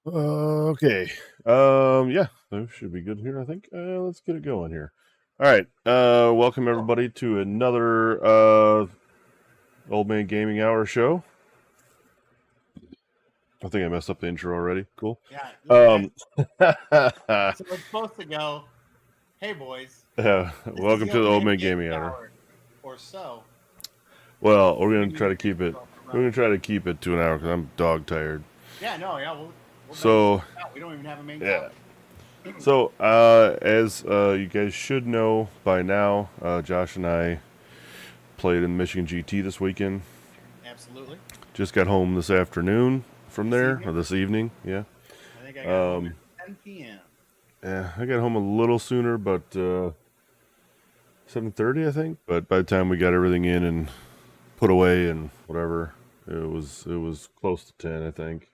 Okay. Yeah, that should be good here, I think. Let's get it going here. All right. Welcome everybody to another Old Man Gaming Hour show. I think I messed up the intro already. Cool. Yeah. Um, So it's supposed to go, hey boys, this is welcome the to the old Old man Man gaming Gaming Hour. hour or so. Well, we're gonna Maybe try your to keep it. intro from, We're gonna try to keep it to an hour because I'm dog tired. yeah, no, yeah, we'll bang this So out. We don't even have a main yeah. topic. So as you guys should know by now, Josh and I played in Michigan GT this weekend. Absolutely. Just got home this afternoon from This there, or evening, this evening. Yeah. I think I got home Um, at 10 p.m. yeah, I got home a little sooner, but 7:30, I think. But by the time we got everything in and put away and whatever, it was close to 10, I think.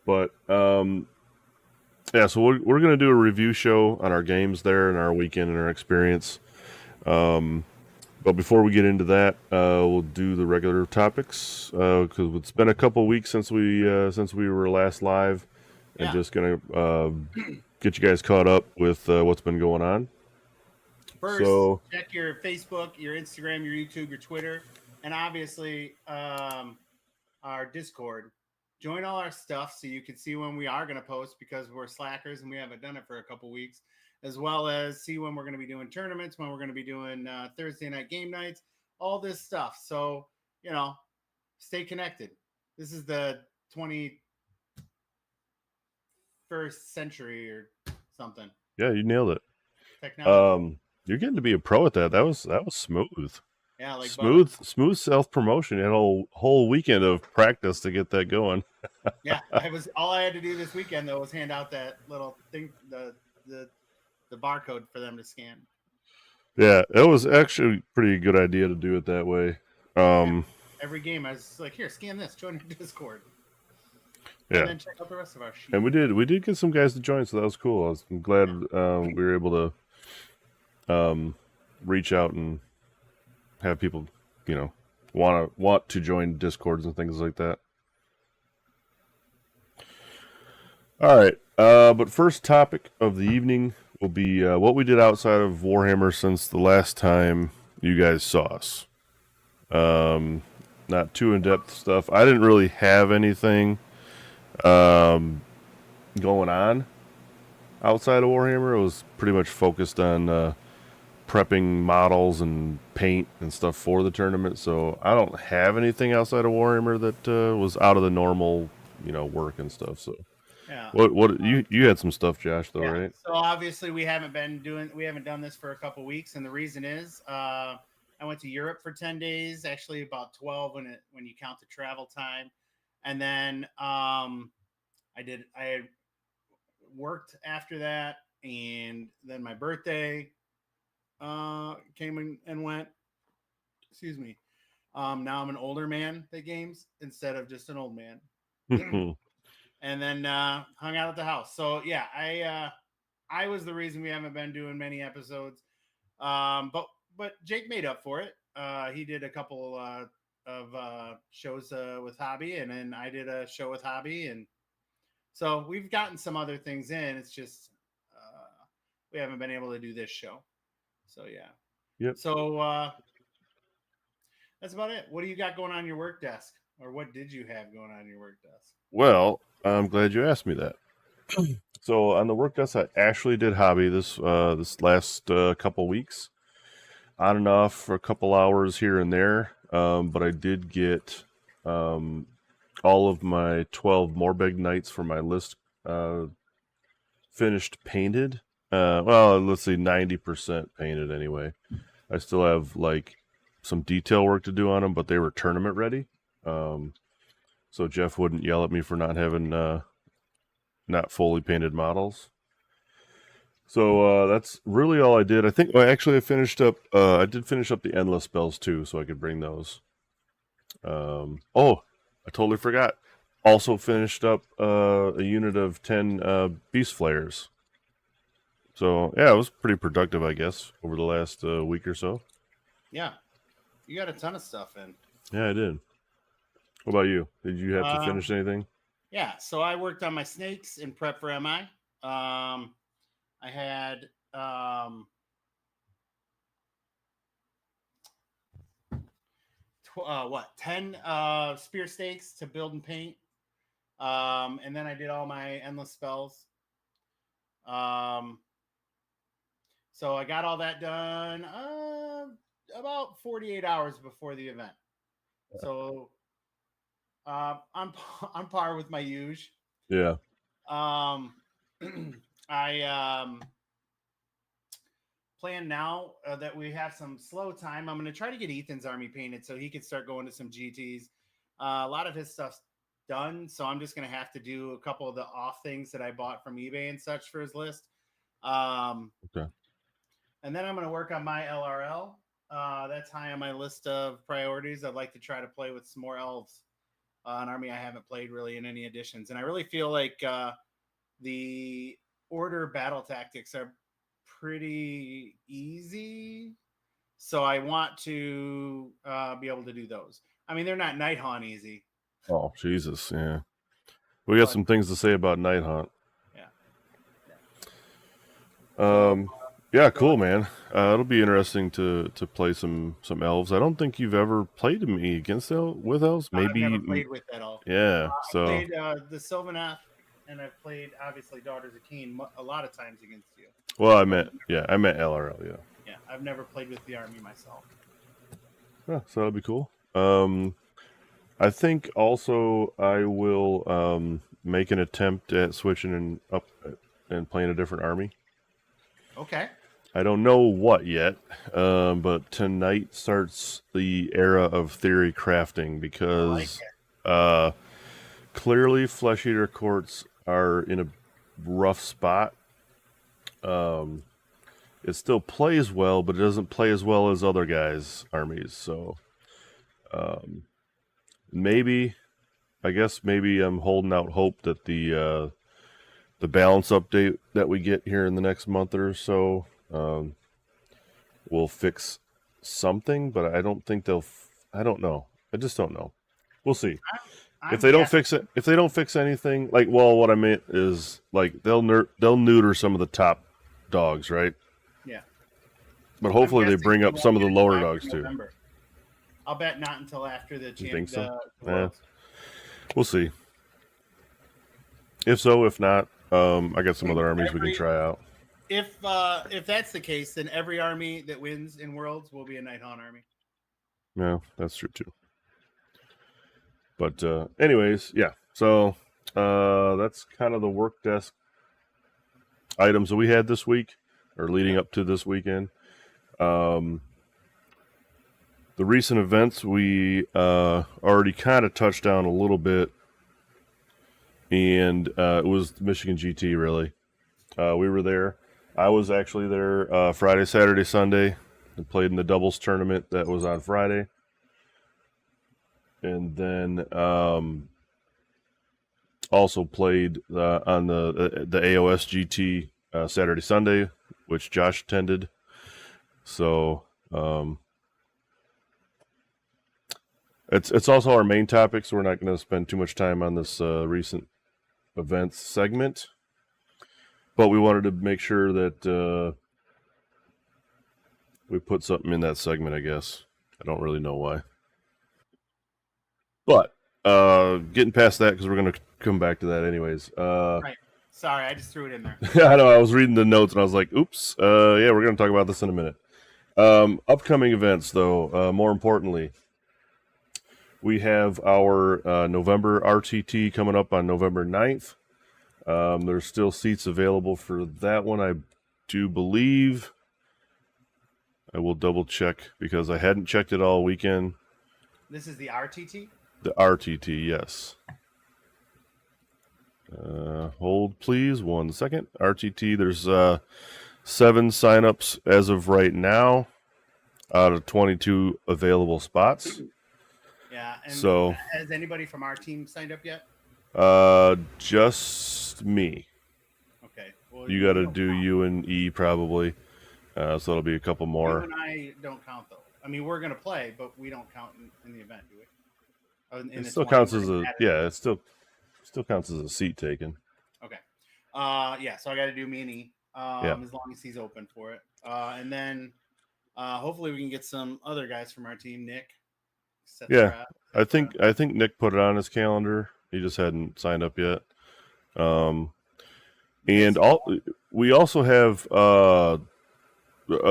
But yeah, so we're gonna do a review show on our games there and our weekend and our experience. But before we get into that, we'll do the regular topics because it's been a couple weeks since we were last live, and Yeah. just gonna get you guys caught up with what's been going on. First, So check your Facebook, your Instagram, your YouTube, your Twitter, and obviously our Discord. Join all our stuff so you can see when we are going to post because we're slackers and we haven't done it for a couple weeks, as well as see when we're going to be doing tournaments, when we're going to be doing Thursday night game nights, all this stuff. So, you know, stay connected. This is the 21st century or something. yeah, you nailed it. Technology. You're getting to be a pro at that. That was smooth, Yeah, like butter. smooth self promotion. You had a whole weekend of practice to get that going. Yeah, I was all I had to do this weekend though was hand out that little thing, the barcode for them to scan. Yeah, it was actually a pretty good idea to do it that way. Yeah, Um, every game I was like, here, scan this, join our Discord, and yeah. then check out the rest of our sheet. And we did get some guys to join, so that was cool. I'm glad we were able to reach out and have people, want to join Discords and things like that. All right, but first topic of the evening will be what we did outside of Warhammer since the last time you guys saw us. Not too in depth stuff. I didn't really have anything going on outside of Warhammer. It was pretty much focused on prepping models and paint and stuff for the tournament. So I don't have anything outside of Warhammer that was out of the normal, work and stuff. So Yeah, what you had some stuff, Josh, though, yeah. right? So obviously we haven't done this for a couple weeks, and the reason is I went to Europe for 10 days, actually about 12 when you count the travel time, and then I had worked after that, and then my birthday came and went. Excuse me. Now I'm an older man that games instead of just an old man. And then hung out at the house. So yeah, I was the reason we haven't been doing many episodes. But Jake made up for it. He did a couple of shows with Hobby, and then I did a show with Hobby, and so we've gotten some other things in. It's just we haven't been able to do this show. So yeah. Yep. So that's about it. What do you got going on your work desk, or what did you have going on your work desk? Well, I'm glad you asked me that. So on the work desk, I actually did Hobby this last couple weeks, on and off for a couple hours here and there. But I did get all of my 12 Morbeg Knights for my list finished painted. Well, let's see, 90% painted anyway. I still have like some detail work to do on them, but they were tournament ready. So Jeff wouldn't yell at me for not having not fully painted models. So that's really all I did. I think actually I finished up. I did finish up the endless spells too, so I could bring those. Oh, I totally forgot. Also finished up a unit of 10 beast flayers. So yeah, it was pretty productive, I guess, over the last week or so. Yeah, you got a ton of stuff in. Yeah, I did. What about you? Did you have to finish anything? Yeah, so I worked on my snakes in prep for MI. I had 10 spear stakes to build and paint. And then I did all my endless spells. Um, so I got all that done about 48 hours before the event. So I'm on par with my huge. Yeah. Um, I plan now that we have some slow time. I'm going to try to get Ethan's army painted so he can start going to some GTs. A lot of his stuff's done, so I'm just going to have to do a couple of the off things that I bought from eBay and such for his list. Okay. And then I'm going to work on my LRL. That's high on my list of priorities. I'd like to try to play with some more elves, an army I haven't played really in any editions. And I really feel like the order battle tactics are pretty easy. So I want to be able to do those. I mean, they're not Night Haunt easy. Oh, Jesus. Yeah. We got some things to say about Night Hunt. Yeah. Yeah, cool, man. It'll be interesting to play some elves. I don't think you've ever played me against with elves. Maybe. I've never played with at all. Yeah. So I played the Sylvaneth, and I've played obviously Daughters of Cain a lot of times against you. Well, I meant LRL. Yeah. Yeah, I've never played with the army myself. Yeah, so that'll be cool. I think also I will make an attempt at switching up and playing a different army. Okay. I don't know what yet, but tonight starts the era of theory crafting because clearly Flesh Eater Courts are in a rough spot. It still plays well, but it doesn't play as well as other guys' armies. So maybe I'm holding out hope that the balance update that we get here in the next month or so will fix something, but I don't think I don't know. I just don't know. We'll see. If they don't fix it, if they don't fix anything, what I meant is they'll neuter some of the top dogs, right? Yeah. But hopefully they bring up some of the lower dogs too. I'll bet not until after the You think so? Worlds. We'll see. If so, if not, I got some other armies we can try out. If that's the case, then every army that wins in Worlds will be a Night Haunt army. Yeah, that's true too. But anyways, yeah. So that's kind of the work desk items that we had this week, or leading up to this weekend. The recent events we already kind of touched on a little bit, and it was Michigan GT, really. We were there. I was actually there Friday, Saturday, Sunday, and played in the doubles tournament that was on Friday. And then also played on the AoS GT Saturday, Sunday, which Josh attended. So it's also our main topic, so we're not going to spend too much time on this recent events segment. But we wanted to make sure that we put something in that segment, I guess. I don't really know why. But getting past that, because we're going to come back to that anyways. Right. Sorry, I just threw it in there. I know. I was reading the notes, and I was like, oops. Yeah, we're going to talk about this in a minute. Upcoming events, though, more importantly, we have our November RTT coming up on November 9th. There's still seats available for that one, I do believe. I will double check because I hadn't checked it all weekend. This is the RTT? The RTT, yes. Hold, please, 1 second. RTT, there's 7 signups as of right now out of 22 available spots. Yeah, and so has anybody from our team signed up yet? Just me. Okay. Well, you got to do count. U and E probably. So it'll be a couple more. You and I don't count though. I mean, we're gonna play, but we don't count in the event, do we? It still counts as a it still Still counts as a seat taken. Okay. Yeah. So I got to do Meanie. Yeah. As long as he's open for it. And then hopefully we can get some other guys from our team. Nick. Yeah. I think Nick put it on his calendar. He just hadn't signed up yet. And we also have a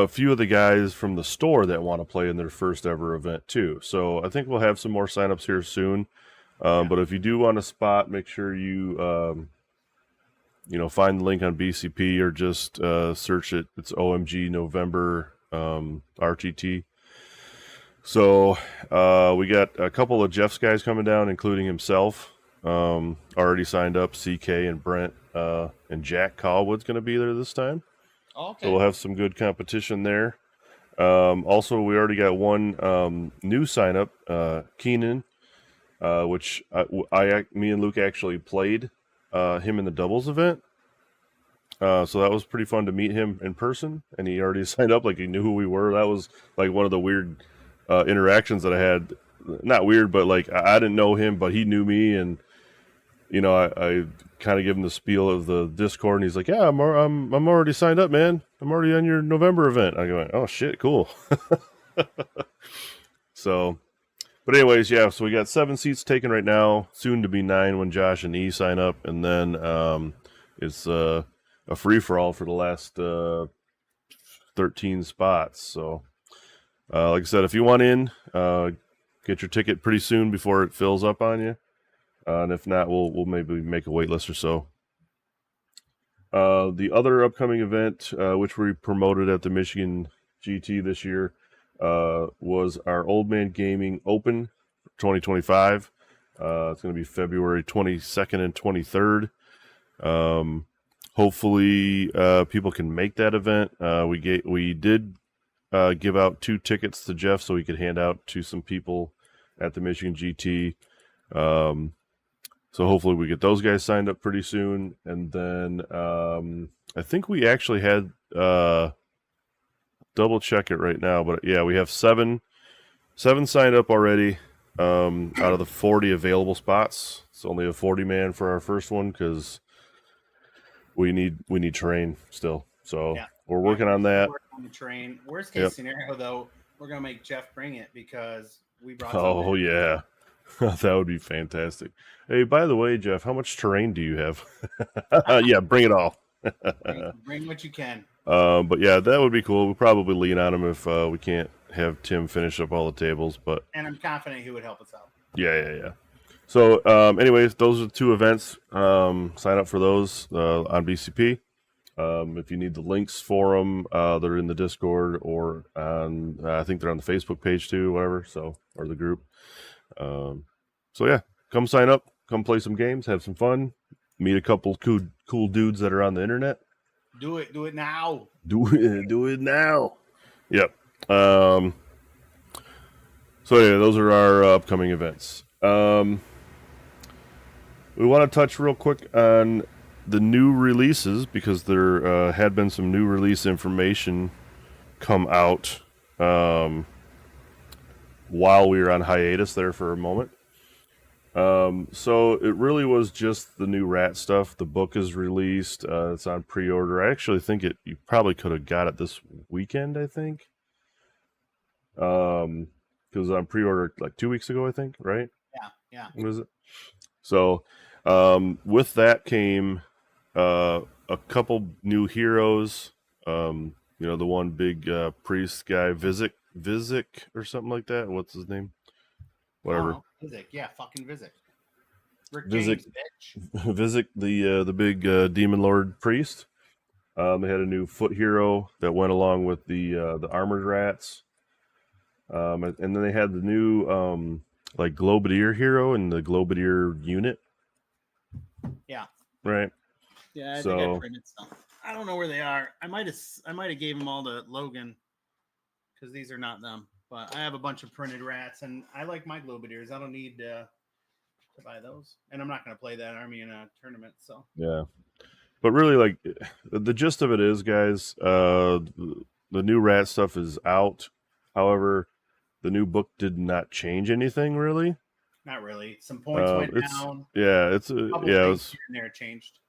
few of the guys from the store that want to play in their first ever event too. So I think we'll have some more signups here soon. But if you do want a spot, make sure you find the link on BCP or just search it. It's OMG November RTT. So we got a couple of Jeff's guys coming down, including himself. Already signed up. CK and Brent and Jack Callwood's going to be there this time. Okay. So we'll have some good competition there. Also, we already got one new sign up, Keenan, which me and Luke actually played him in the doubles event. So that was pretty fun to meet him in person, and he already signed up like he knew who we were. That was like one of the weird interactions that I had. Not weird, but like I didn't know him, but he knew me, and I kind of give him the spiel of the Discord, and he's like, "Yeah, I'm already signed up, man. I'm already on your November event." I go, "Oh shit, cool." So, but anyways, yeah. So we got 7 seats taken right now. Soon to be 9 when Josh and E sign up, and then it's a free for all for the last 13 spots. So, like I said, if you want in, get your ticket pretty soon before it fills up on you. And if not, we'll maybe make a wait list or so. The other upcoming event, which we promoted at the Michigan GT this year, was our Old Man Gaming Open 2025. It's going to be February 22nd and 23rd. Hopefully, people can make that event. We did give out 2 tickets to Jeff so he could hand out to some people at the Michigan GT. So hopefully we get those guys signed up pretty soon. And then I think we actually had double check it right now, but yeah, we have 7 signed up already out of the 40 available spots. It's only a 40-man for our first one because we need terrain still. So we're working on that. On the train. Worst case scenario, though, we're gonna make Jeff bring it because we brought. Oh yeah. That would be fantastic. Hey, by the way, Jeff, how much terrain do you have? Yeah, bring it all. Bring what you can. But yeah, that would be cool. We'll probably lean on him if we can't have Tim finish up all the tables. And I'm confident he would help us out. Yeah. So, anyways, those are the 2 events. Sign up for those on BCP. If you need the links for them, they're in the Discord or on. I think they're on the Facebook page too, whatever. So, or the group. So yeah, come sign up, come play some games, have some fun, meet a couple cool dudes that are on the internet. Do it now. Do it now. Yep. So yeah, those are our upcoming events. We want to touch real quick on the new releases because there had been some new release information come out while we were on hiatus there for a moment. So it really was just the new Rat stuff. The book is released. It's on pre-order. I actually think you probably could have got it this weekend, I think. Because on pre-order like 2 weeks ago, I think, right? Yeah. What is it? So with that came a couple new heroes. The one big priest guy, Vizik or something like that. What's his name? Whatever. Oh, Vizik, yeah, fucking Vizik. Rick Vizik, James, bitch. Vizik, the big demon lord priest. They had a new foot hero that went along with the armored rats. And then they had the new Globadier hero and the Globadier unit. Yeah. Right. Yeah, I think I printed some. I don't know where they are. I might have gave them all to Logan because these are not them. But I have a bunch of printed rats, and I like my Globadiers. I don't need to buy those, and I'm not going to play that army in a tournament. So yeah, but really, like the gist of it is, guys, the new rat stuff is out. However, the new book did not change anything really. Not really. Some points went It's down. it's A couple yeah, it things was here and there changed.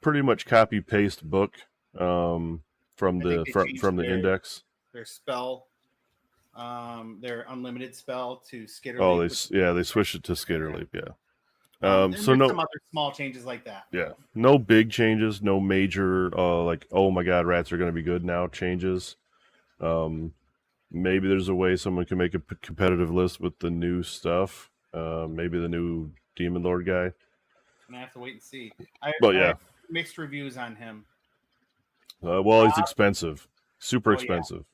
pretty much copy paste book from I think the they from changed the index. their spell, their unlimited spell to Oh, Skitterleap. they switched it to Skitterleap. Yeah. And So there's no, some other small changes like that. yeah, no big changes, no major like, oh my god, rats are going to be good now changes. Maybe there's a way someone can make a competitive list with the new stuff. Maybe the new Demon Lord guy. I'm gonna have to wait and see. I But yeah, have mixed reviews on him. well, he's expensive, super expensive. Yeah.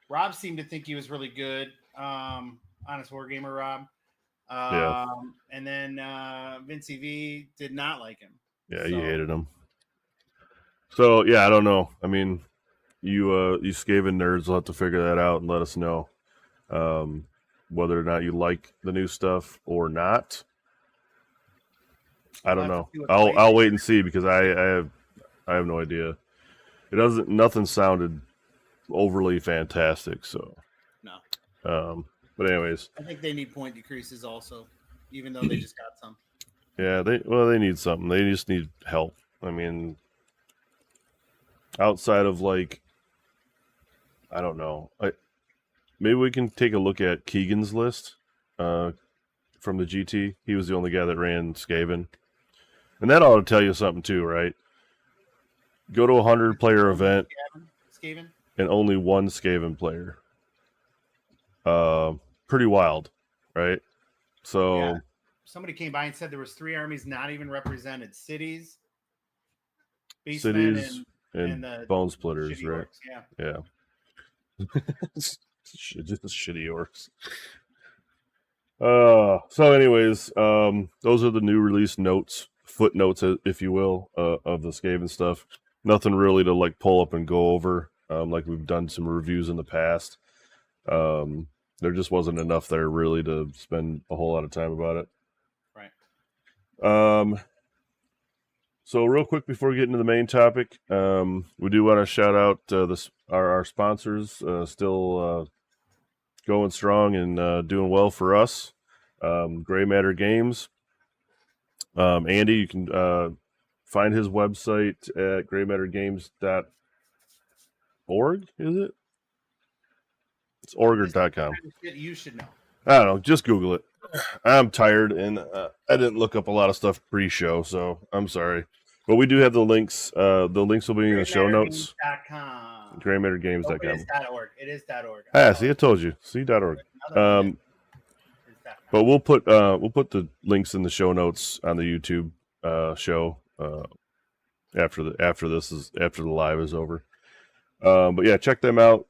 Rob seemed to think he was really good. Honest Wargamer Rob. Yeah. And then Vince V did not like him. Yeah, he hated him. So yeah, I don't know. I mean, you Skaven nerds will have to figure that out and let us know whether or not you like the new stuff or not. I don't know. I'll wait and see because I have no idea. Nothing sounded overly fantastic, so no. But anyways, I think they need point decreases also, even though they just got some. Yeah, they need something. They just need help. I mean, outside of like, I don't know. Maybe we can take a look at Keegan's list from the GT. He was the only guy that ran Skaven. And that ought to tell you something too, right? Go to a 100-player event Skaven? And only one Skaven player. Pretty wild, right? So yeah. Somebody came by and said there was 3 armies not even represented: cities, Beastmen, and the Bone Splitters, right? Orcs. Yeah. Just shitty orcs. So anyways, those are the new release notes, footnotes, if you will, of the Skaven stuff. Nothing really to like pull up and go over, like we've done some reviews in the past. There just wasn't enough there really to spend a whole lot of time about it. Right. So real quick before we get into the main topic, we do want to shout out our sponsors, still going strong and doing well for us. Gray Matter Games. Andy, you can find his website at graymattergames.org, is it? It's org.com. You should know. I don't know. Just Google it. I'm tired, and I didn't look up a lot of stuff pre-show, so I'm sorry. But we do have the links. The links will be in the show notes. GrayMatterGames.com. It is .org. See, I told you. See .org. But we'll put the links in the show notes on the YouTube show after the live is over. But yeah, check them out.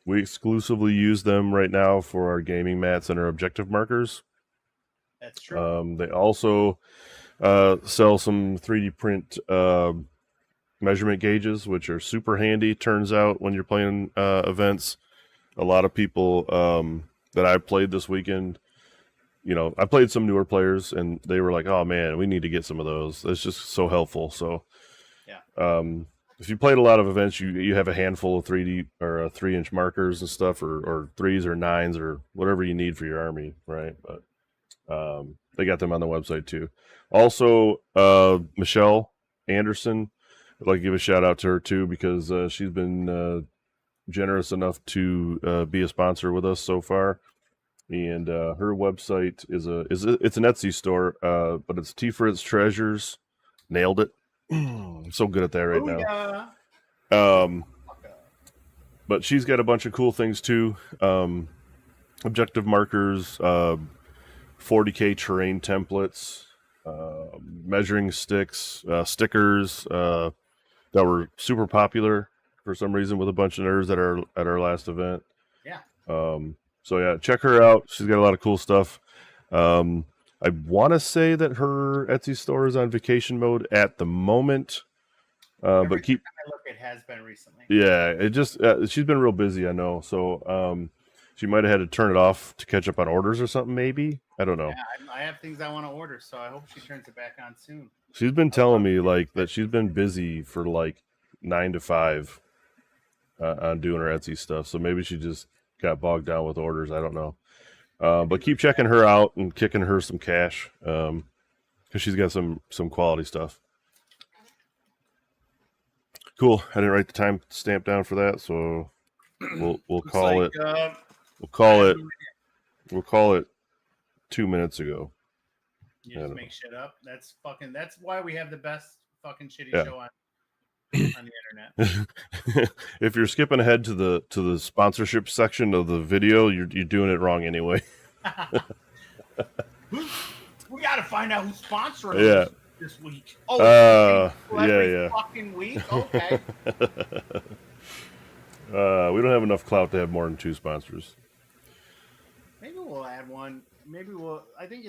We exclusively use them right now for our gaming mats and our objective markers. That's true. They also sell some 3D print measurement gauges, which are super handy. Turns out when you're playing events, a lot of people that I played this weekend, I played some newer players, and they were like, "Oh man, we need to get some of those. It's just so helpful." So, yeah. If you played a lot of events, you have a handful of 3D or 3-inch markers and stuff, or 3s or 9s or whatever you need for your army, right? But they got them on the website too. Also, Michelle Anderson, I'd like to give a shout out to her too because she's been generous enough to be a sponsor with us so far. And her website it's an Etsy store, but it's T Fritz Treasures. Nailed it. I'm so good at that right now. But she's got a bunch of cool things too. Objective markers, 40K terrain templates, measuring sticks, stickers that were super popular for some reason with a bunch of nerds at our last event. Yeah. So yeah, check her out. She's got a lot of cool stuff. I want to say that her Etsy store is on vacation mode at the moment, but it has been recently. Yeah, it just she's been real busy, I know. So she might have had to turn it off to catch up on orders or something. Maybe I don't know. Yeah, I have things I want to order, so I hope she turns it back on soon. She's been telling me like that she's been busy for like 9 to 5 on doing her Etsy stuff. So maybe she just got bogged down with orders. I don't know. But keep checking her out and kicking her some cash because she's got some quality stuff. Cool. I didn't write the time stamp down for that, so we'll call it. We'll call it 2 minutes ago. You just make shit up. That's why we have the best fucking shitty show on the internet. If you're skipping ahead to the sponsorship section of the video, you're doing it wrong anyway. We got to find out who's sponsoring this week. Every fucking week. Okay. We don't have enough clout to have more than 2 sponsors. Maybe we'll add one. I think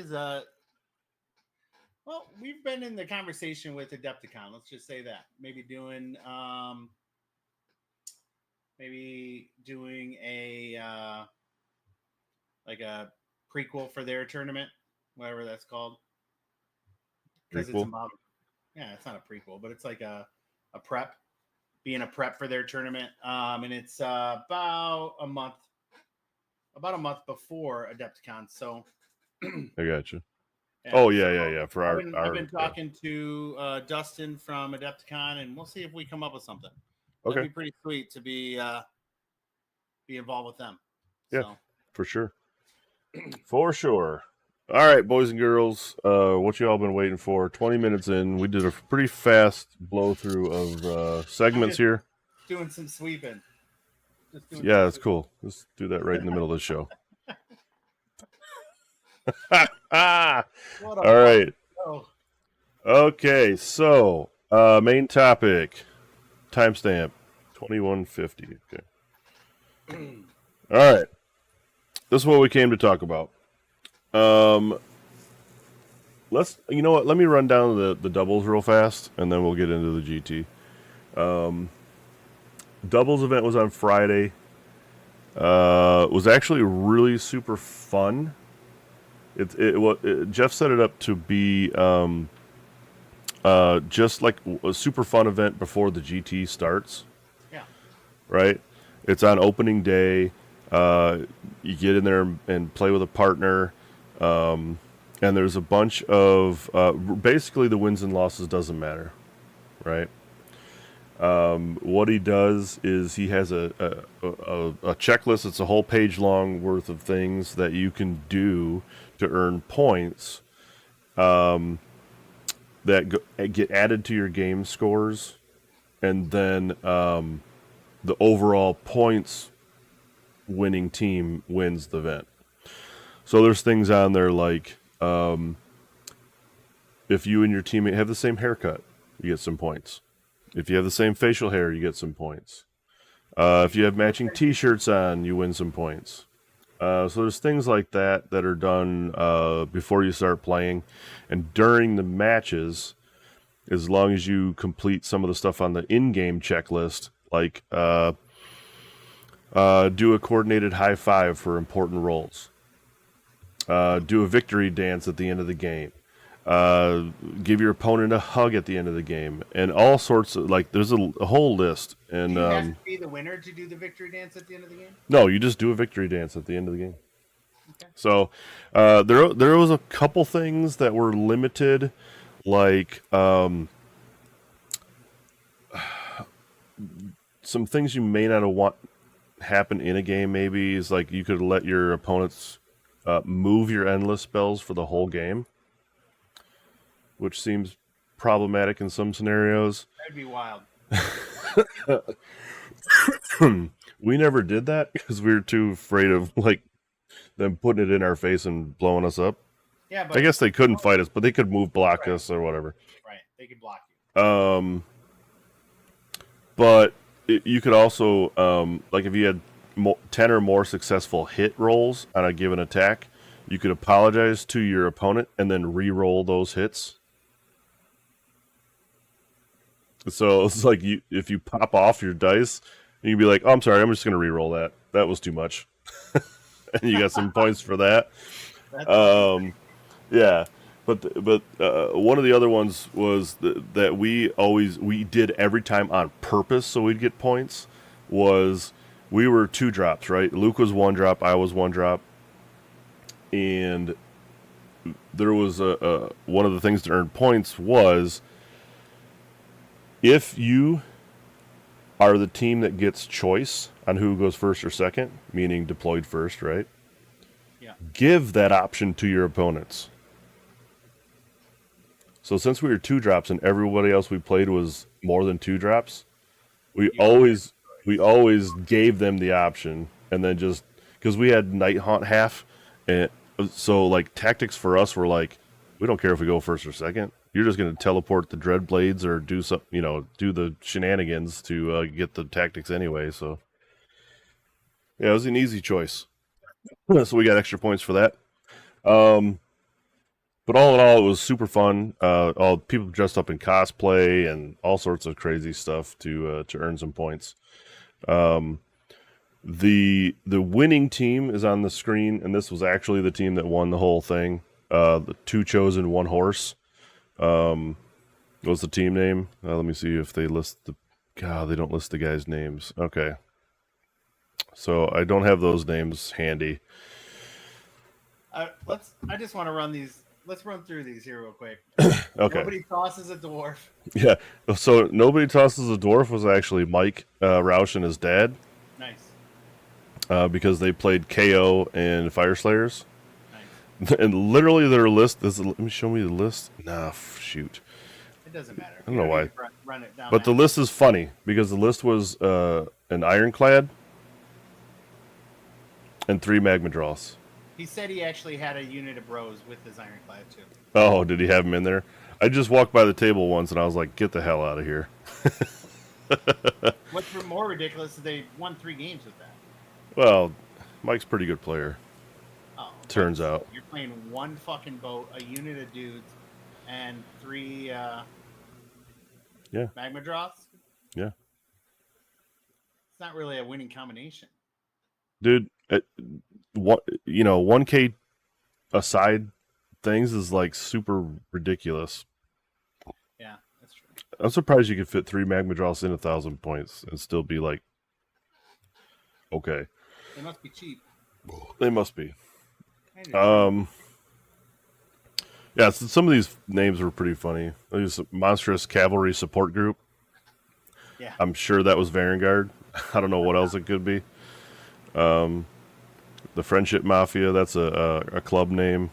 well, we've been in the conversation with Adepticon. Let's just say that. Maybe doing a like a prequel for their tournament, whatever that's called. Because it's about, it's not a prequel, but it's like a prep, being a prep for their tournament. And it's about a month before Adepticon. So I got you. Yeah. For I've been talking to Dustin from Adepticon, and we'll see if we come up with something. That'd be pretty sweet to be involved with them. Yeah, so. For sure. For sure. All right, boys and girls, what you all been waiting for? 20 minutes in, we did a pretty fast blow through of segments here. Doing some sweeping. That's cool. Let's do that right in the middle of the show. All right. Okay, so main topic, timestamp 2150. Okay. All right. This is what we came to talk about. You know what? Let me run down the doubles real fast, and then we'll get into the GT. Doubles event was on Friday. Was actually really super fun. Jeff set it up to be just like a super fun event before the GT starts. Yeah. Right? It's on opening day. You get in there and play with a partner. And there's a bunch of basically the wins and losses doesn't matter. Right? What he does is he has a checklist. It's a whole page long worth of things that you can do to earn points that get added to your game scores, and then the overall points winning team wins the event. So there's things on there like if you and your teammate have the same haircut, you get some points. If you have the same facial hair, you get some points. If you have matching T-shirts on, you win some points. So there's things like that are done before you start playing. And during the matches, as long as you complete some of the stuff on the in-game checklist, like do a coordinated high five for important rolls. Do a victory dance at the end of the game. Give your opponent a hug at the end of the game, and all sorts of, like, there's a whole list. And do you have to be the winner to do the victory dance at the end of the game? No, you just do a victory dance at the end of the game. Okay. So there was a couple things that were limited, like some things you may not want happen in a game. Maybe is like you could let your opponents move your endless spells for the whole game, which seems problematic in some scenarios. That'd be wild. We never did that because we were too afraid of like them putting it in our face and blowing us up. Yeah, but I guess they couldn't fight us, but they could block us or whatever. Right, they could block you. But you could also like if you had 10 or more successful hit rolls on a given attack, you could apologize to your opponent and then re-roll those hits. So it's like if you pop off your dice, you can be like, "Oh, I'm sorry, I'm just going to re-roll that. That was too much," and you got some points for that. Yeah, but one of the other ones was that we did every time on purpose, so we'd get points. Was we were 2 drops, right? Luke was 1 drop, I was 1 drop. and there was a one of the things to earn points was if you are the team that gets choice on who goes first or second, meaning deployed first, right? Yeah. Give that option to your opponents. So since we were 2-drops and everybody else we played was more than 2-drops, we always gave them the option, and then just because we had Night Haunt half, and so like tactics for us were like, we don't care if we go first or second. You're just going to teleport the dread blades or do some, do the shenanigans to get the tactics anyway. So yeah, it was an easy choice. So we got extra points for that. But all in all, it was super fun. All people dressed up in cosplay and all sorts of crazy stuff to earn some points. The winning team is on the screen, and this was actually the team that won the whole thing. The 2 chosen, 1 horse. What's the team name? Let me see if they list the. God, they don't list the guys' names. Okay, so I don't have those names handy. I just want to run these. Let's run through these here real quick. Okay. Nobody tosses a dwarf. Yeah. So nobody tosses a dwarf was actually Mike Roush and his dad. Nice. Because they played KO and Fire Slayers. Nice. And literally their list is. Let me show me the list. Nah, shoot. It doesn't matter. I don't know why. Run it down. But the list is funny because the list was an Ironclad and 3 Magma Draws. He said he actually had a unit of bros with his Ironclad too. Oh, did he have him in there? I just walked by the table once and I was like, get the hell out of here. What's more ridiculous is they won 3 games with that. Well, Mike's a pretty good player. Oh, turns out. You're playing 1 fucking boat, a unit of dudes, and 3 magma draws? Yeah. It's not really a winning combination. Dude, 1K aside things is like super ridiculous. Yeah, that's true. I'm surprised you could fit 3 magma draws in 1,000 points and still be like, okay. They must be cheap. They must be. Yeah, so some of these names were pretty funny. There's a monstrous cavalry support group. Yeah. I'm sure that was Vanguard. I don't know what else it could be. The Friendship Mafia, that's a club name.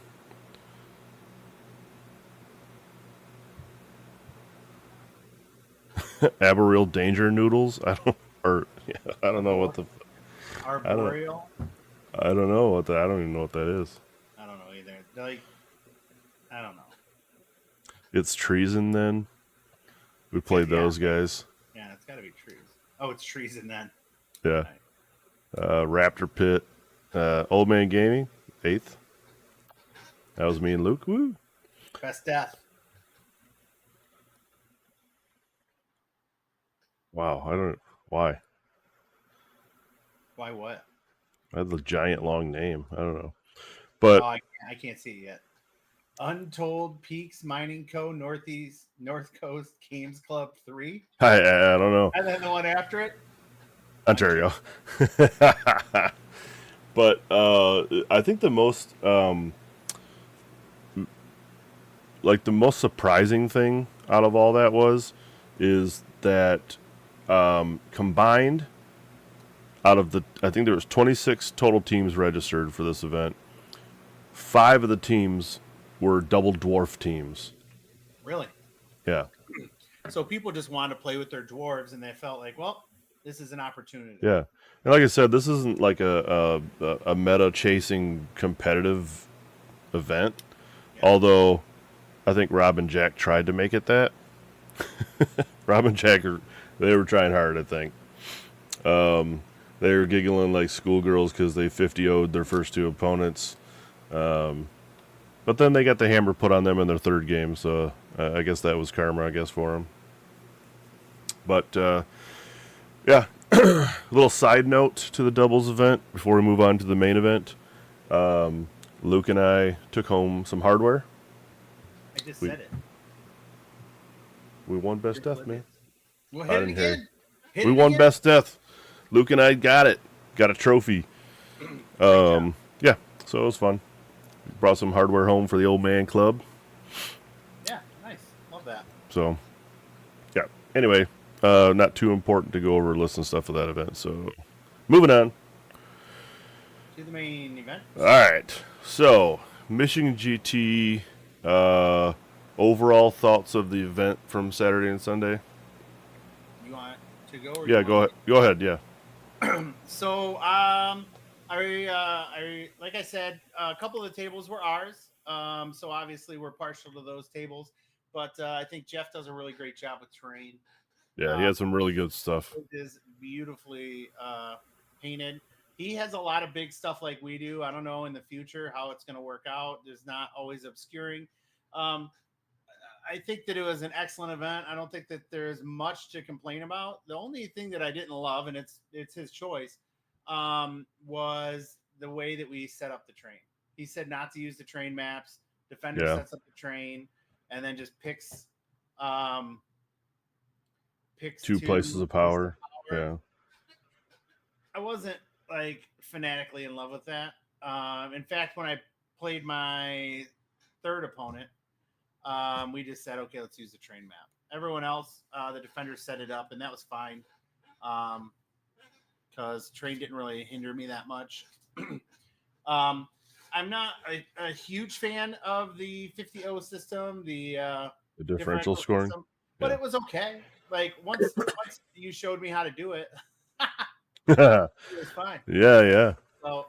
Arboreal Danger Noodles. I don't know what the. Arboreal. I don't know what that. I don't even know what that is. I don't know either. Like, I don't know. It's treason then. We played those guys. Yeah, it's got to be trees. Oh, it's treason then. Yeah. Right. Raptor Pit. Old Man Gaming, 8th. That was me and Luke. Woo. Best death. Wow, I don't. Why? Why what? I had the giant long name. I don't know. But I can't see it yet. Untold Peaks Mining Co. North Coast Games Club 3. I don't know. And then the one after it? Ontario. But I think the most the most surprising thing out of all that is that combined out of I think there was 26 total teams registered for this event. 5 of the teams were double dwarf teams. Really? Yeah. So people just wanted to play with their dwarves, and they felt like, well, this is an opportunity. Yeah. And like I said, this isn't like a meta chasing competitive event. Yeah. Although I think Rob and Jack tried to make it that. Rob and Jack they were trying hard, I think. They were giggling like schoolgirls because they 50-0'd their first 2 opponents. But then they got the hammer put on them in their 3rd game, so I guess that was karma, for them. But, yeah, a little side note to the doubles event before we move on to the main event. Luke and I took home some hardware. I just said it. We won Best Death, man. Well, hit it again. We won Best Death. Luke and I got it. Got a trophy. Yeah, so it was fun. Brought some hardware home for the old man club. Yeah, nice. Love that. So, yeah. Anyway, not too important to go over a list and stuff of that event. So, moving on. To the main event. All right. So, Michigan GT. Overall thoughts of the event from Saturday and Sunday. You want to go? Or Yeah, you go want ahead. Go ahead. Yeah. So, like I said, a couple of the tables were ours. So obviously we're partial to those tables, but I think Jeff does a really great job with terrain. Yeah, he had some really good stuff. It is beautifully painted. He has a lot of big stuff like we do. I don't know in the future how it's going to work out. There's not always obscuring. Um, I think that it was an excellent event. I don't think that there's much to complain about. The only thing that I didn't love, and it's his choice, was the way that we set up the train. He said not to use the train maps. Defender Yeah. sets up the train and then just um, picks Two places of power. Yeah. I wasn't like fanatically in love with that. In fact, when I played my third opponent, we just said, okay, let's use the train map. Everyone else, the defenders set it up, and that was fine because train didn't really hinder me that much. I'm not a huge fan of the 50-0 system, the differential scoring, system, but it was okay. Like once you showed me how to do it, it was fine. Yeah. So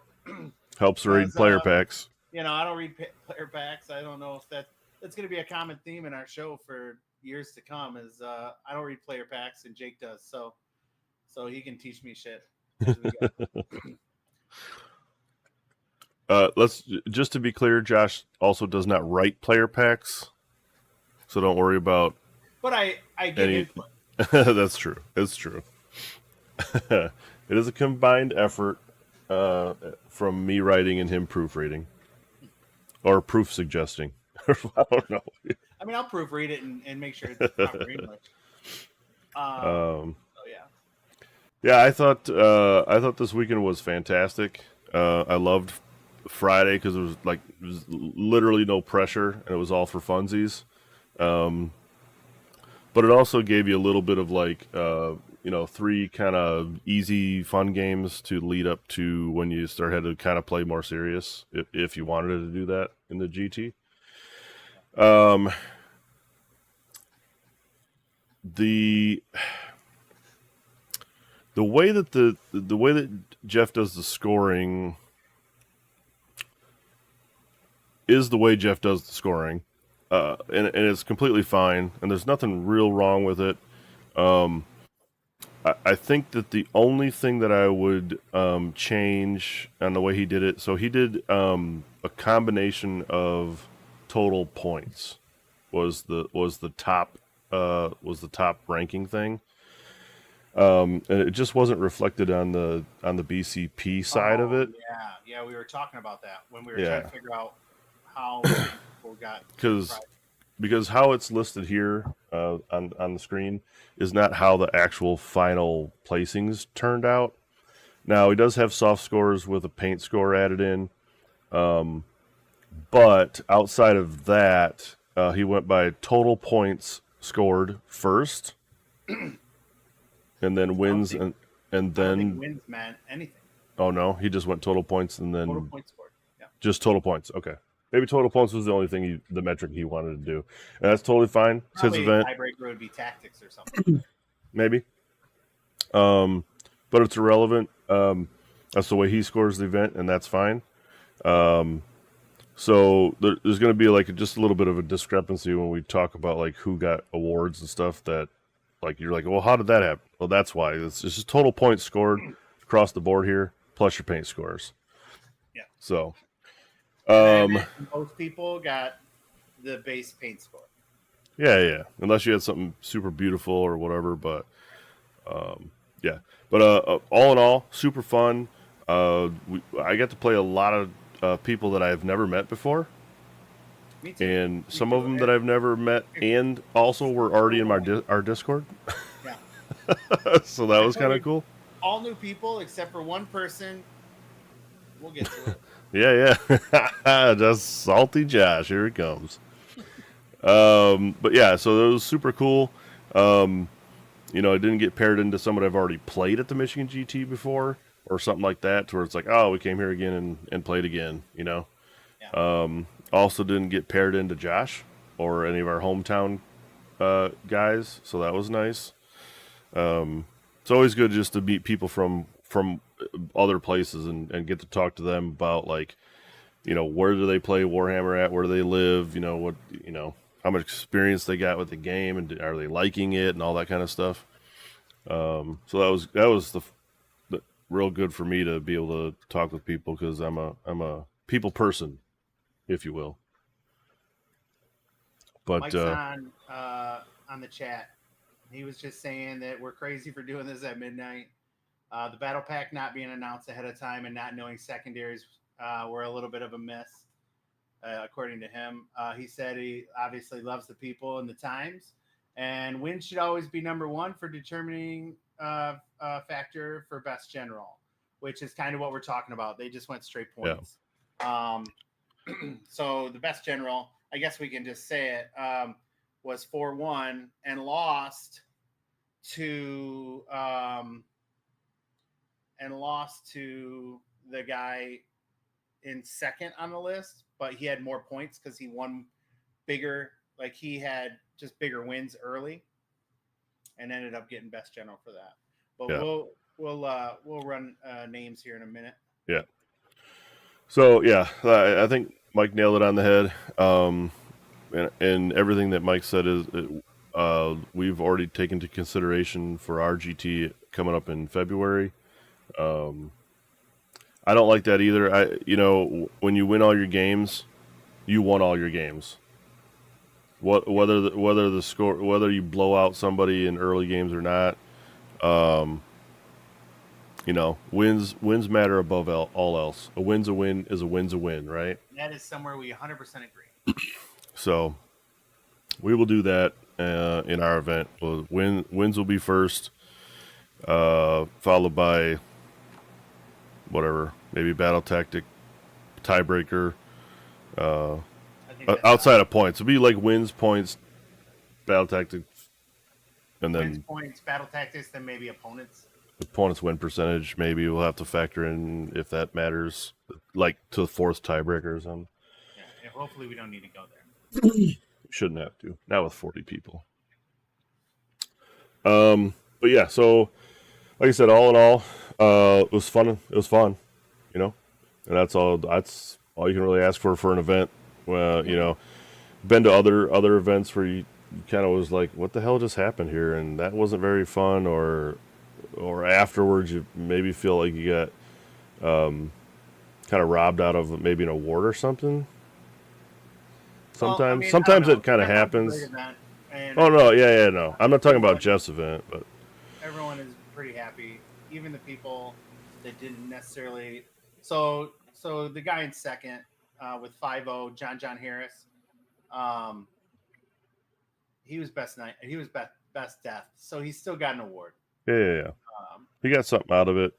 helps read player packs. I don't read player packs. I don't know if that's going to be a common theme in our show for years to come. Is I don't read player packs and Jake does, so he can teach me shit. Let's just to be clear, Josh also does not write player packs, so don't worry about. But I get input. That's true. It's true. It is a combined effort from me writing and him proofreading, or proof suggesting. I don't know. I mean, I'll proofread it and make sure it's proper English. So yeah. Yeah, I thought this weekend was fantastic. I loved Friday because it was literally no pressure and it was all for funsies. But it also gave you a little bit of three kind of easy fun games to lead up to when you start had to kind of play more serious if you wanted to do that in the GT. The way that the way that Jeff does the scoring is the way Jeff does the scoring, and it's completely fine, and there's nothing real wrong with it. I think that the only thing that I would change on the way he did it, so he did a combination of total points was the top ranking thing. And it just wasn't reflected on the BCP side of it. Yeah, we were talking about that when we were trying to figure out how people got because how it's listed here on the screen is not how the actual final placings turned out. Now he does have soft scores with a paint score added in, but outside of that, he went by total points scored first. And then wins, and then wins meant anything. Oh no, he just went total points and then total points scored. Yeah, just total points. Okay, maybe total points was the only thing the metric he wanted to do, and that's totally fine. It's his event. Tiebreaker would be tactics or something. Maybe, but it's irrelevant. That's the way he scores the event, and that's fine. So there's going to be just a little bit of a discrepancy when we talk about who got awards and stuff that. You're well, how did that happen? Well, that's why. It's just total points scored across the board here, plus your paint scores. Yeah. So, most people got the base paint score. Yeah. Unless you had something super beautiful or whatever, but yeah. But all in all, super fun. I got to play a lot of people that I've never met before. And some of them that I've never met, and also were already in our Discord. Yeah. So that was kind of cool. All new people except for one person. We'll get to it. Yeah, just salty Josh. Here it comes. But yeah, so it was super cool. You know, I didn't get paired into someone I've already played at the Michigan GT before or something like that, to where it's like, oh, we came here again and played again. You know. Yeah. Also didn't get paired into Josh or any of our hometown guys, so that was nice. It's always good just to meet people from other places and get to talk to them about, like, you know, where do they play Warhammer at, where do they live, you know, what, you know, how much experience they got with the game, and are they liking it, and all that kind of stuff. So that was the real good for me to be able to talk with people, because I'm a people person, if you will. But Mike's on the chat. He was just saying that we're crazy for doing this at midnight. The battle pack not being announced ahead of time and not knowing secondaries were a little bit of a miss, according to him. He said he obviously loves the people and the times, and win should always be number one for determining factor for best general, which is kind of what we're talking about. They just went straight points. Yeah. So the best general, I guess we can just say it, was 4-1 and lost to the guy in second on the list, but he had more points because he won bigger. Like, he had just bigger wins early, and ended up getting best general for that. But yeah, we'll run names here in a minute. Yeah. So yeah, I think Mike nailed it on the head. And everything that Mike said is, we've already taken into consideration for our GT coming up in February. I don't like that either. You know, when you win all your games, you won all your games. Whether the score, whether you blow out somebody in early games or not, you know, wins matter above all else. A win's a win is a win's a win, right? That is somewhere we 100% agree. So we will do that in our event. Wins will be first, followed by whatever, maybe battle tactic, tiebreaker, outside of points. It'll be like wins, points, battle tactic, and then wins, points, battle tactics, then maybe opponents. Opponent's win percentage, maybe we'll have to factor in if that matters, like to the fourth tiebreaker or something. Yeah, hopefully we don't need to go there. Shouldn't have to. Not with 40 people. But yeah, so like I said, all in all, it was fun. It was fun, you know, and that's all you can really ask for an event. Well, you know, been to other events where you kind of was like, what the hell just happened here, and that wasn't very fun, or afterwards you maybe feel like you got kind of robbed out of maybe an award or something. Sometimes, well, I mean, sometimes it kind of happens. Oh no, no. I'm not talking about Jeff's event, but everyone is pretty happy. Even the people that didn't necessarily. So the guy in second with 5-0, John Harris, he was best night. He was best death. So he still got an award. Yeah. He got something out of it.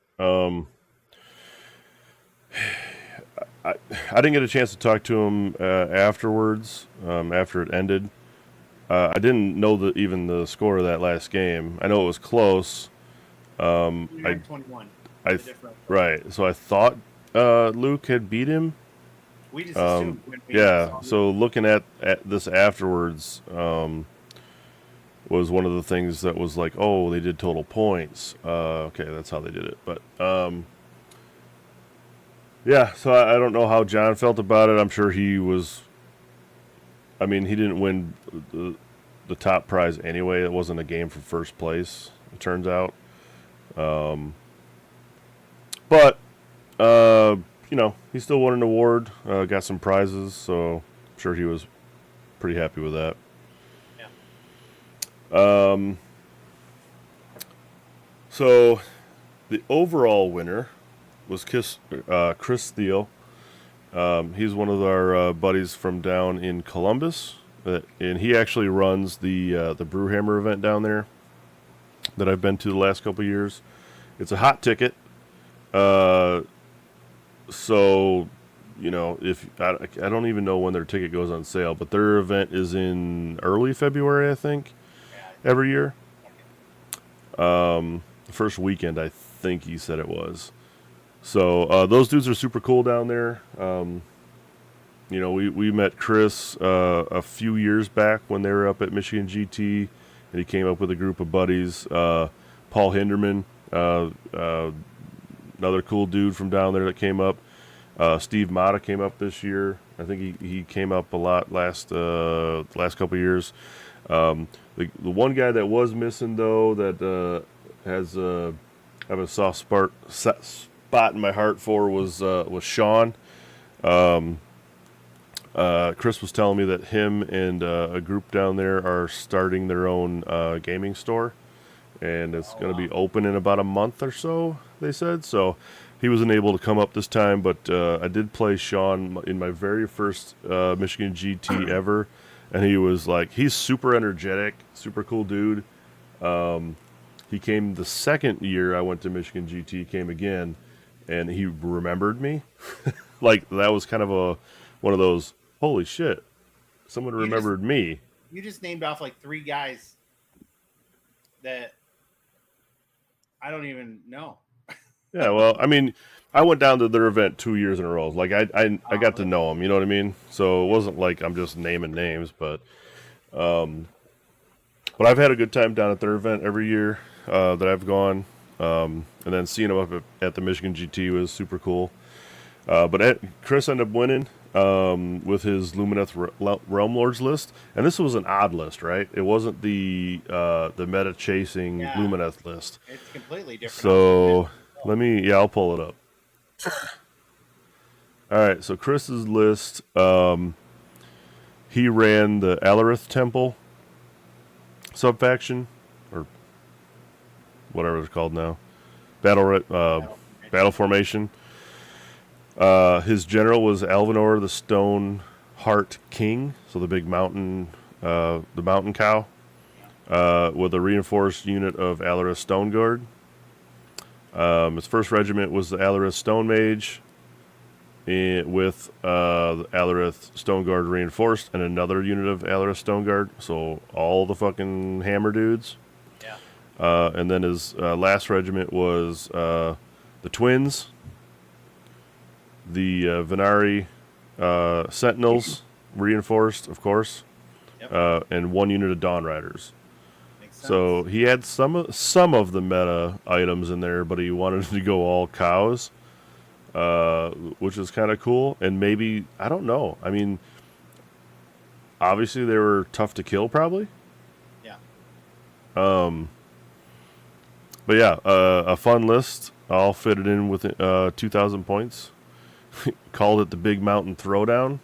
I didn't get a chance to talk to him afterwards, after it ended. I didn't know even the score of that last game. I know it was close. 21. Right. So I thought Luke had beat him. We just assumed. Yeah. So looking at this afterwards, was one of the things that was like, oh, they did total points. Okay, that's how they did it. But yeah, so I don't know how John felt about it. I'm sure he was. I mean, he didn't win the top prize anyway. It wasn't a game for first place, it turns out. But you know, he still won an award, got some prizes, so I'm sure he was pretty happy with that. So the overall winner was Chris Thiel. He's one of our buddies from down in Columbus, and he actually runs the Brewhammer event down there that I've been to the last couple of years. It's a hot ticket, so if I don't even know when their ticket goes on sale, but their event is in early February, I think, Yeah, I think every year. fucking The first weekend, I think he said it was. So those dudes are super cool down there. We met Chris a few years back when they were up at Michigan GT, and he came up with a group of buddies. Paul Hinderman, another cool dude from down there that came up. Steve Mata came up this year. I think he came up a lot last couple of years. The one guy that was missing though that has have a spot in my heart for was Sean. Chris was telling me that him and a group down there are starting their own gaming store, and it's going to be open in about a month or so. They said so. He wasn't able to come up this time, but I did play Sean in my very first Michigan GT ever, and he was like, he's super energetic, super cool dude. He came the second year I went to Michigan GT, he came again, and he remembered me. Like that was kind of one of those, holy shit, someone remembered me. You just named off like 3 guys that I don't even know. Yeah, well, I mean, I went down to their event 2 years in a row. Like I got to know them, you know what I mean? So it wasn't like I'm just naming names, but I've had a good time down at their event every year that I've gone, and then seeing them up at the Michigan GT was super cool. But Chris ended up winning with his Lumineth Realm Lords list, and this was an odd list, right? It wasn't the meta chasing Lumineth list. It's completely different. So I'll pull it up. All right, so Chris's list, he ran the Alarith Temple subfaction, or whatever it's called now, battle formation. His general was Alvanor the Stone Heart King, so the big mountain, the mountain cow, with a reinforced unit of Alarith Stone Guard. His first regiment was the Alarith Stone Mage, with the Alarith Stone Guard reinforced and another unit of Alarith Stone Guard, so all the fucking hammer dudes. Yeah. And then his last regiment was the Twins, the Venari Sentinels, reinforced, of course, and one unit of Dawn Riders. So he had some of the meta items in there, but he wanted to go all cows, which is kind of cool. And maybe, I don't know. I mean, obviously they were tough to kill, probably. Yeah. But yeah, a fun list. I'll fit it in with 2,000 points. Called it the Big Mountain Throwdown,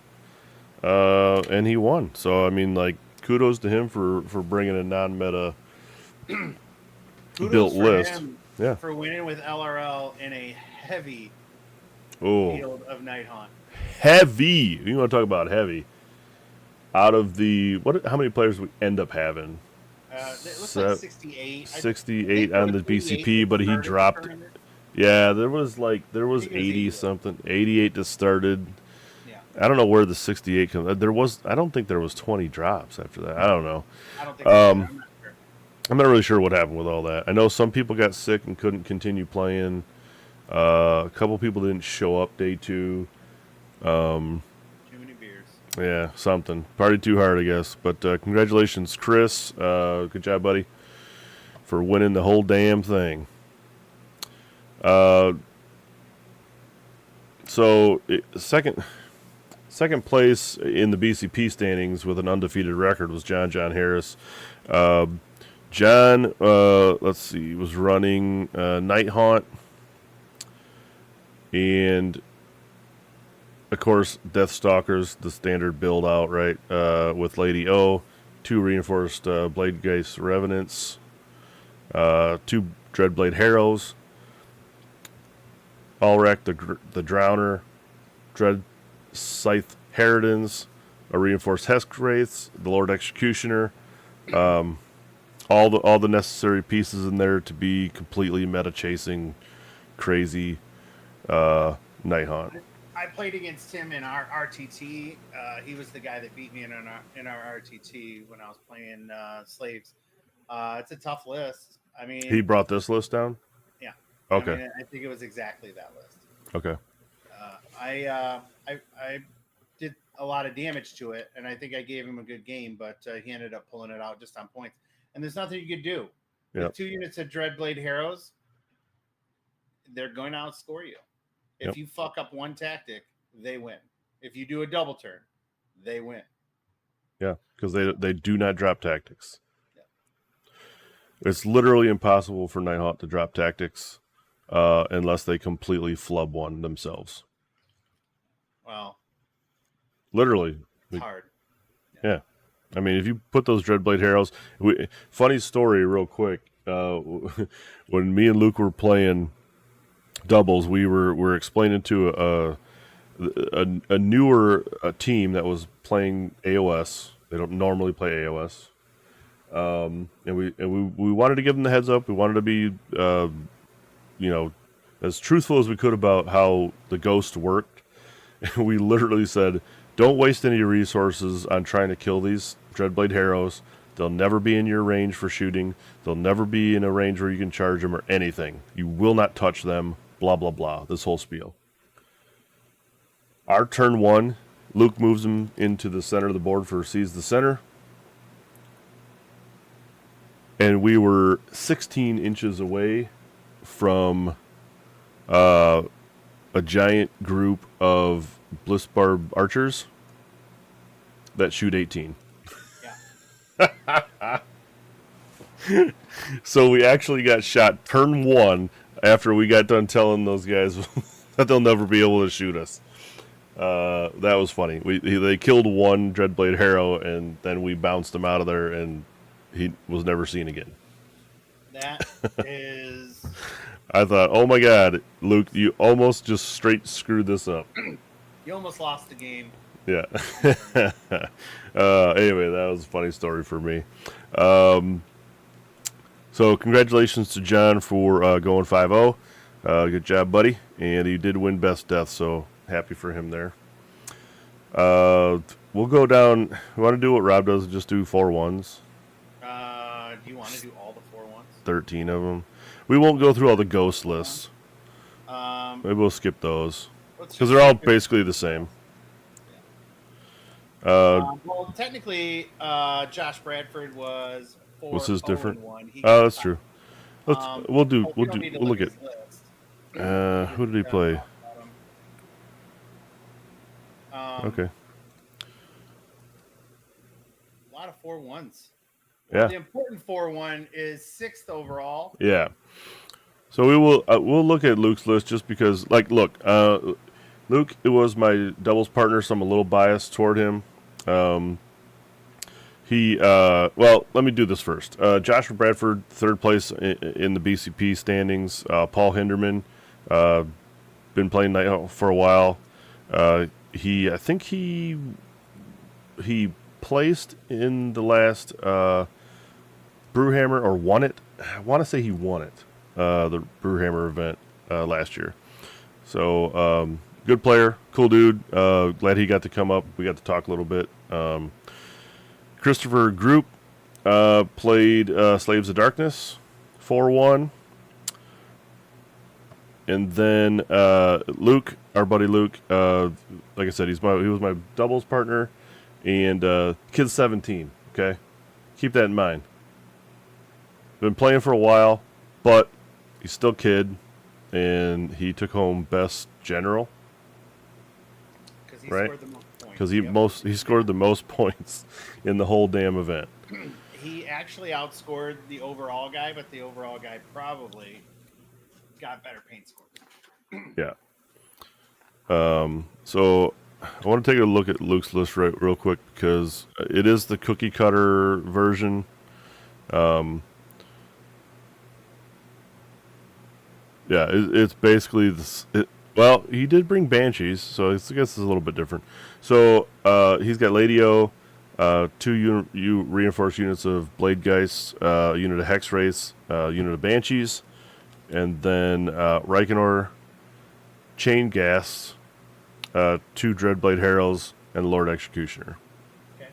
and he won. So I mean, like, kudos to him for bringing a non-meta built list. Yeah, for winning with LRL in a heavy field of Nighthaunt. Heavy. You want to talk about heavy? Out of the how many players we end up having? It looks like 68. 68 on the BCP, but he dropped. Yeah, there was 80 something, 88 that started. Yeah. I don't know where the 68 comes. I don't think there was 20 drops after that. I don't know. I don't think I'm not sure. I'm not really sure what happened with all that. I know some people got sick and couldn't continue playing. A couple people didn't show up day 2. Too many beers. Yeah, something. Party too hard, I guess. But congratulations, Chris. Good job, buddy, for winning the whole damn thing. Second place in the BCP standings with an undefeated record was John Harris. John, let's see, was running Nighthaunt, and of course Deathstalkers, the standard build out, right? With Lady O, 2 reinforced Bladegeist Revenants, 2 Dreadblade Harrows, Ulrich the Drowner, Dread Scythe Harridans, a reinforced Hesk Wraiths, the Lord Executioner, all the necessary pieces in there to be completely meta chasing, crazy Nighthaunt. I played against him in our RTT. He was the guy that beat me in our RTT when I was playing Slaves. It's a tough list. I He mean, brought this list down? yeah. I Okay. mean, I think it was exactly that list. Okay. I did a lot of damage to it, and I think I gave him a good game, but he ended up pulling it out just on points. And there's nothing you could do. Yep. With 2 units of Dreadblade Harrows, they're going to outscore you. If Yep. you fuck up one tactic, they win. If you do a double turn, they win. Yeah, because they do not drop tactics. It's literally impossible for Nighthawk to drop tactics unless they completely flub one themselves. Well, literally. It's hard. Yeah. I mean, if you put those Dreadblade Harrows... funny story real quick. When me and Luke were playing doubles, we were explaining to a newer team that was playing AoS. They don't normally play AoS. And we wanted to give them the heads up. We wanted to be, as truthful as we could about how the ghost worked. And we literally said, don't waste any resources on trying to kill these Dreadblade Harrows. They'll never be in your range for shooting. They'll never be in a range where you can charge them or anything. You will not touch them, blah, blah, blah, this whole spiel. Our turn 1, Luke moves him into the center of the board for Seize the Center. And we were 16 inches away from a giant group of Blissbarb archers that shoot 18. Yeah. So we actually got shot turn 1 after we got done telling those guys that they'll never be able to shoot us. That was funny. They killed one Dreadblade Harrow, and then we bounced him out of there, and he was never seen again. That is... I thought, oh my God, Luke, you almost just straight screwed this up. You almost lost the game. Yeah. Anyway, that was a funny story for me. So congratulations to John for going 5-0. Good job, buddy. And he did win Best Death, so happy for him there. We'll go down. We want to do what Rob does, just do 4-1s. Do you want to do all the 4-1s? 13 of them. We won't go through all the ghost lists. Maybe we'll skip those. Because they're all basically the same. Well, technically, Josh Bradford was 4-1. What's his different? Oh, that's true. We'll look at. Who did he play? Okay. A lot of 4-1s. Yeah. The important 4-1 is 6th overall. Yeah. So we'll look at Luke's list just because, like, look, Luke, it was my doubles partner, so I'm a little biased toward him. Well, let me do this first. Joshua Bradford, 3rd place in the BCP standings. Paul Hinderman, been playing Night for a while. I think he placed in the last Brewhammer, or won it. I want to say he won it, the Brewhammer event last year. So good player, cool dude. Glad he got to come up. We got to talk a little bit. Christopher Group played Slaves of Darkness 4-1. And then Luke, our buddy Luke, like I said, he was my doubles partner, and kid's 17. Okay, keep that in mind. Been playing for a while, but he's still kid, and he took home best general. Right? Because he scored the most points in the whole damn event. He actually outscored the overall guy, but the overall guy probably got better paint scores. Yeah. So I want to take a look at Luke's list real quick, because it is the cookie cutter version. Yeah, it's basically this. Well, he did bring Banshees, so I guess it's a little bit different. So he's got Ladio, 2 reinforced units of Blade Geist, unit of Hex Wraiths, unit of Banshees, and then Reikenor, Chain Gas, 2 Dreadblade Heralds, and Lord Executioner. Okay.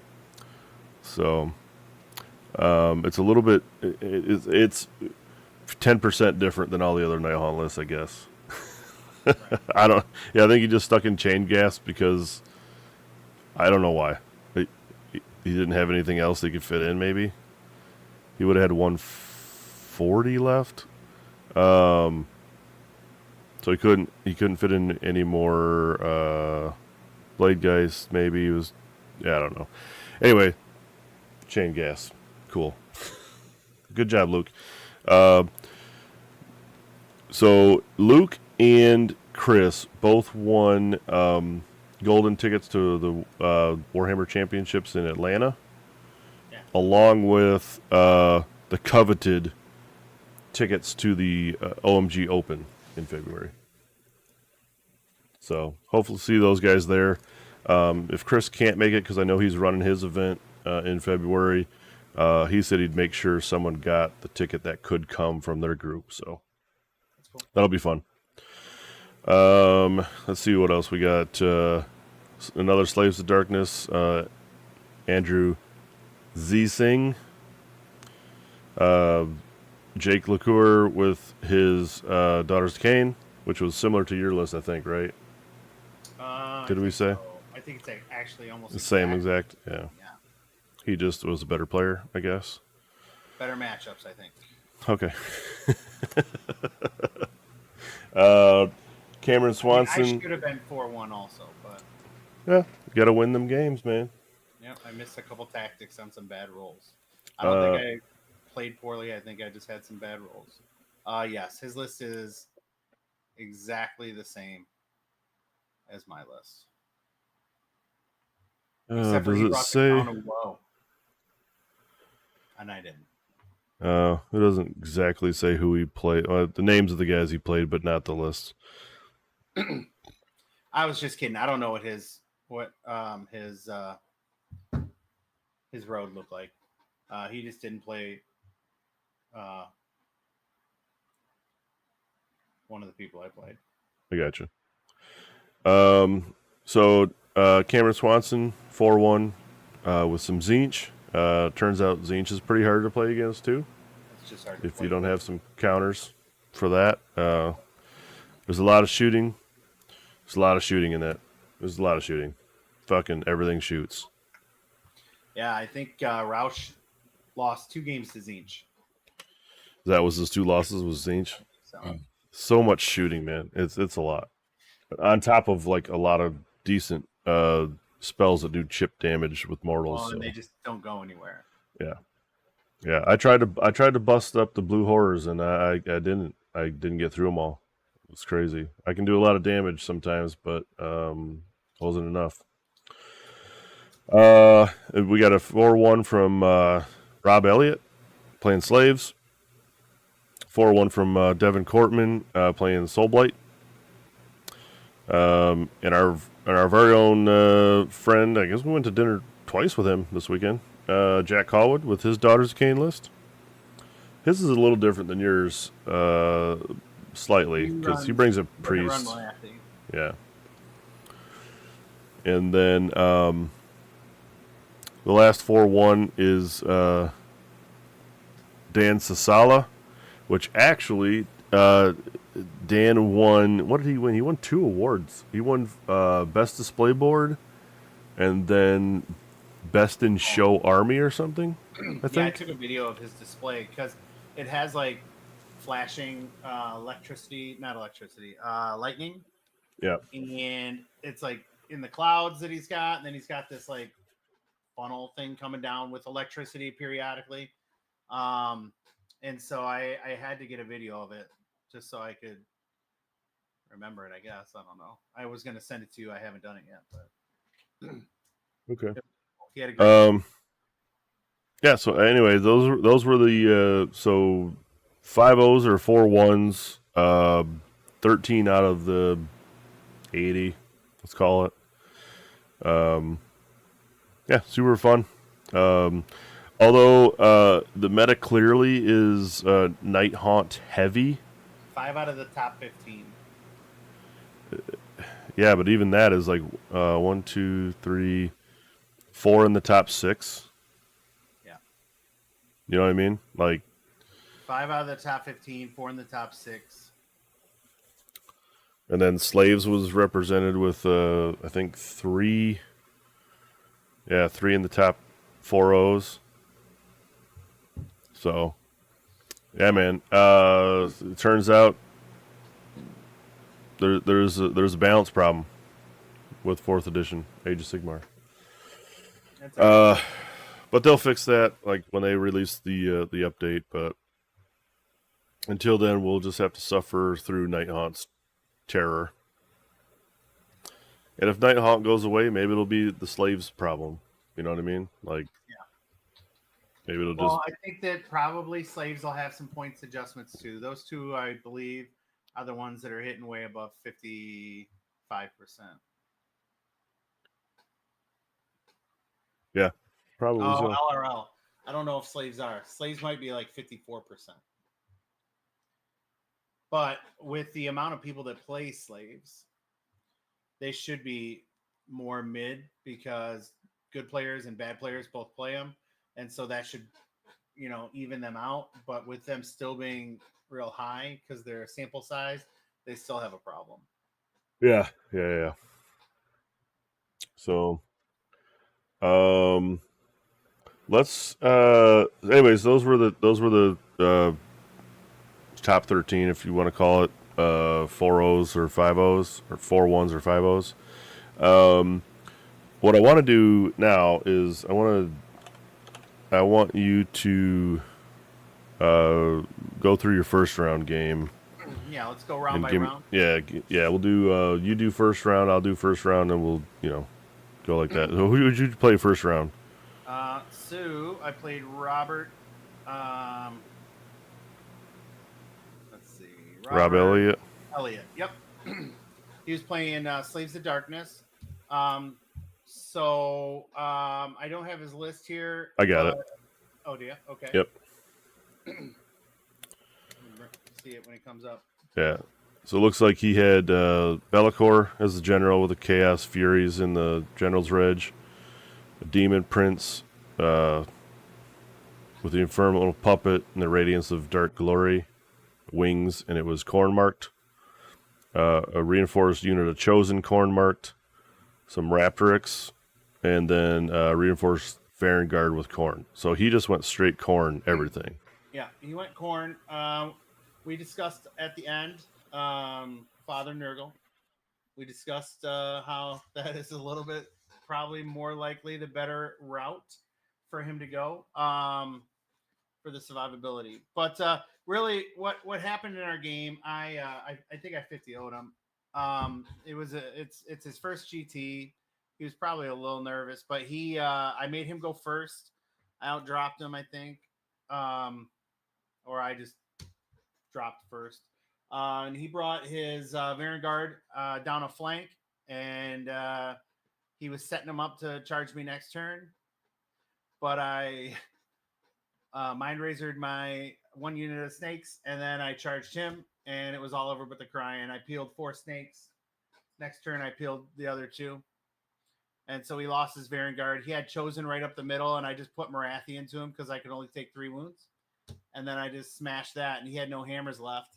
So it's a little bit. It's 10% different than all the other Nighthaunt lists, I guess. Right. I don't. Yeah, I think he just stuck in Chain Gas because I don't know why. He didn't have anything else he could fit in. Maybe he would have had 140 left. So he couldn't fit in any more Blade Guys. Maybe he was. Yeah, I don't know. Anyway, Chain Gas, cool. Good job, Luke. So Luke and Chris both won golden tickets to the Warhammer Championships in Atlanta, along with the coveted tickets to the OMG Open in February. So hopefully see those guys there. If Chris can't make it, because I know he's running his event in February, he said he'd make sure someone got the ticket that could come from their group. So Cool. that'll be fun. Let's see what else we got. Another Slaves of Darkness. Andrew Z-Sing. Jake LaCour with his Daughters of Cain, which was similar to your list, I think, right? Did we say? So. I think it's actually almost The same exact. Yeah. He just was a better player, I guess. Better matchups, I think. Okay. Cameron Swanson. I should have been 4-1 also, but yeah, you got to win them games, man. Yeah, I missed a couple tactics on some bad rolls. I don't think I played poorly. I think I just had some bad rolls. Yes, his list is exactly the same as my list. Except for he brought the Crown of Woe. And I didn't. It doesn't exactly say who he played. The names of the guys he played, but not the list. I was just kidding. I don't know what his road looked like. He just didn't play one of the people I played. I gotcha. So Cameron Swanson 4-1 with some Zinch. Turns out Zinch is pretty hard to play against too. It's just hard if you don't have some counters for that. There's a lot of shooting. There's a lot of shooting in that. There's a lot of shooting. Fucking everything shoots. Yeah, I think Roush lost 2 games to Zinch. That was his 2 losses was Zinch. So much shooting, man. It's a lot. On top of like a lot of decent spells that do chip damage with mortals. Well, and they just don't go anywhere. Yeah. I tried to bust up the blue horrors, and I didn't get through them all. It's crazy. I can do a lot of damage sometimes, but wasn't enough. We got a 4-1 from Rob Elliott playing Slaves. 4-1 from Devin Cortman playing Soulblight. And our very own friend, I guess we went to dinner twice with him this weekend. Jack Callwood with his Daughters of Cain list. His is a little different than yours, slightly, because he brings a priest. Yeah. And then the last 4-1 is Dan Sasala, which actually Dan won. What did he win? He won 2 awards. He won Best Display Board and then Best in Show Army or something, I think. Yeah, I took a video of his display because it has like flashing lightning. Yeah. And it's like in the clouds that he's got, and then he's got this like funnel thing coming down with electricity periodically. And so I had to get a video of it just so I could remember it, I guess. I don't know. I was going to send it to you. I haven't done it yet, but okay. He had a great yeah, so anyway, those were the so 5-0s or 4-1s, 13 out of the 80, let's call it. Yeah, super fun. Although the meta clearly is Nighthaunt heavy. 5 out of the top 15. Yeah, but even that is like 1, 2, 3, 4 in the top 6. Yeah. You know what I mean? Like 5 out of the top 15, 4 in the top 6. and then slaves was represented with I think 3. Yeah, 3 in the top 4 O's. So yeah, man. It turns out there's a balance problem with 4th edition Age of Sigmar. That's all right. But they'll fix that like when they release the update. But until then, we'll just have to suffer through Nighthaunt's terror. And if Nighthaunt goes away, maybe it'll be the slaves' problem. You know what I mean? Like, maybe it'll just. I think that probably slaves will have some points adjustments too. Those two, I believe, are the ones that are hitting way above 55%. Yeah, probably Oh, so. LRL. I don't know if slaves are. Slaves might be like 54%. But with the amount of people that play slaves, they should be more mid because good players and bad players both play them. And so that should, even them out. But with them still being real high because their sample size, they still have a problem. Yeah. So, let's. Anyways, those were the top 13, if you want to call it 4 O's or 5 O's or 4 1s or 5 O's. What I want to do now is I want you to go through your first round game. Yeah, let's go round by round. Yeah. We'll do. You do first round. I'll do first round, and we'll go like that. So who would you play first round? So I played Robert. Let's see. Rob Elliott. Yep. He was playing Slaves of Darkness. I don't have his list here. I got it. Oh, do you? Okay. Yep. See it when it comes up. Yeah. So it looks like he had Be'lakor as the general with the Chaos Furies in the General's Reg, a Demon Prince with the Infernal Puppet and the Radiance of Dark Glory, wings, and it was corn marked. A reinforced unit of Chosen corn marked, some Raptorix, and then reinforced Vanguard with corn. So he just went straight corn, everything. Yeah, he went corn. We discussed at the end Father Nurgle. We discussed how that is a little bit probably more likely the better route for him to go for the survivability. But really, what happened in our game, I think I 50-0'd him. It's his first GT. He was probably a little nervous, but I made him go first. I outdropped him, I think, or I just dropped first. And he brought his Vanguard down a flank, and he was setting him up to charge me next turn. But I mind razored my one unit of snakes, and then I charged him, and it was all over but the crying. I peeled 4 snakes. Next turn, I peeled the other 2. And so he lost his Vanguard. He had Chosen right up the middle, and I just put Marathi into him because I could only take 3 wounds. And then I just smashed that, and he had no hammers left.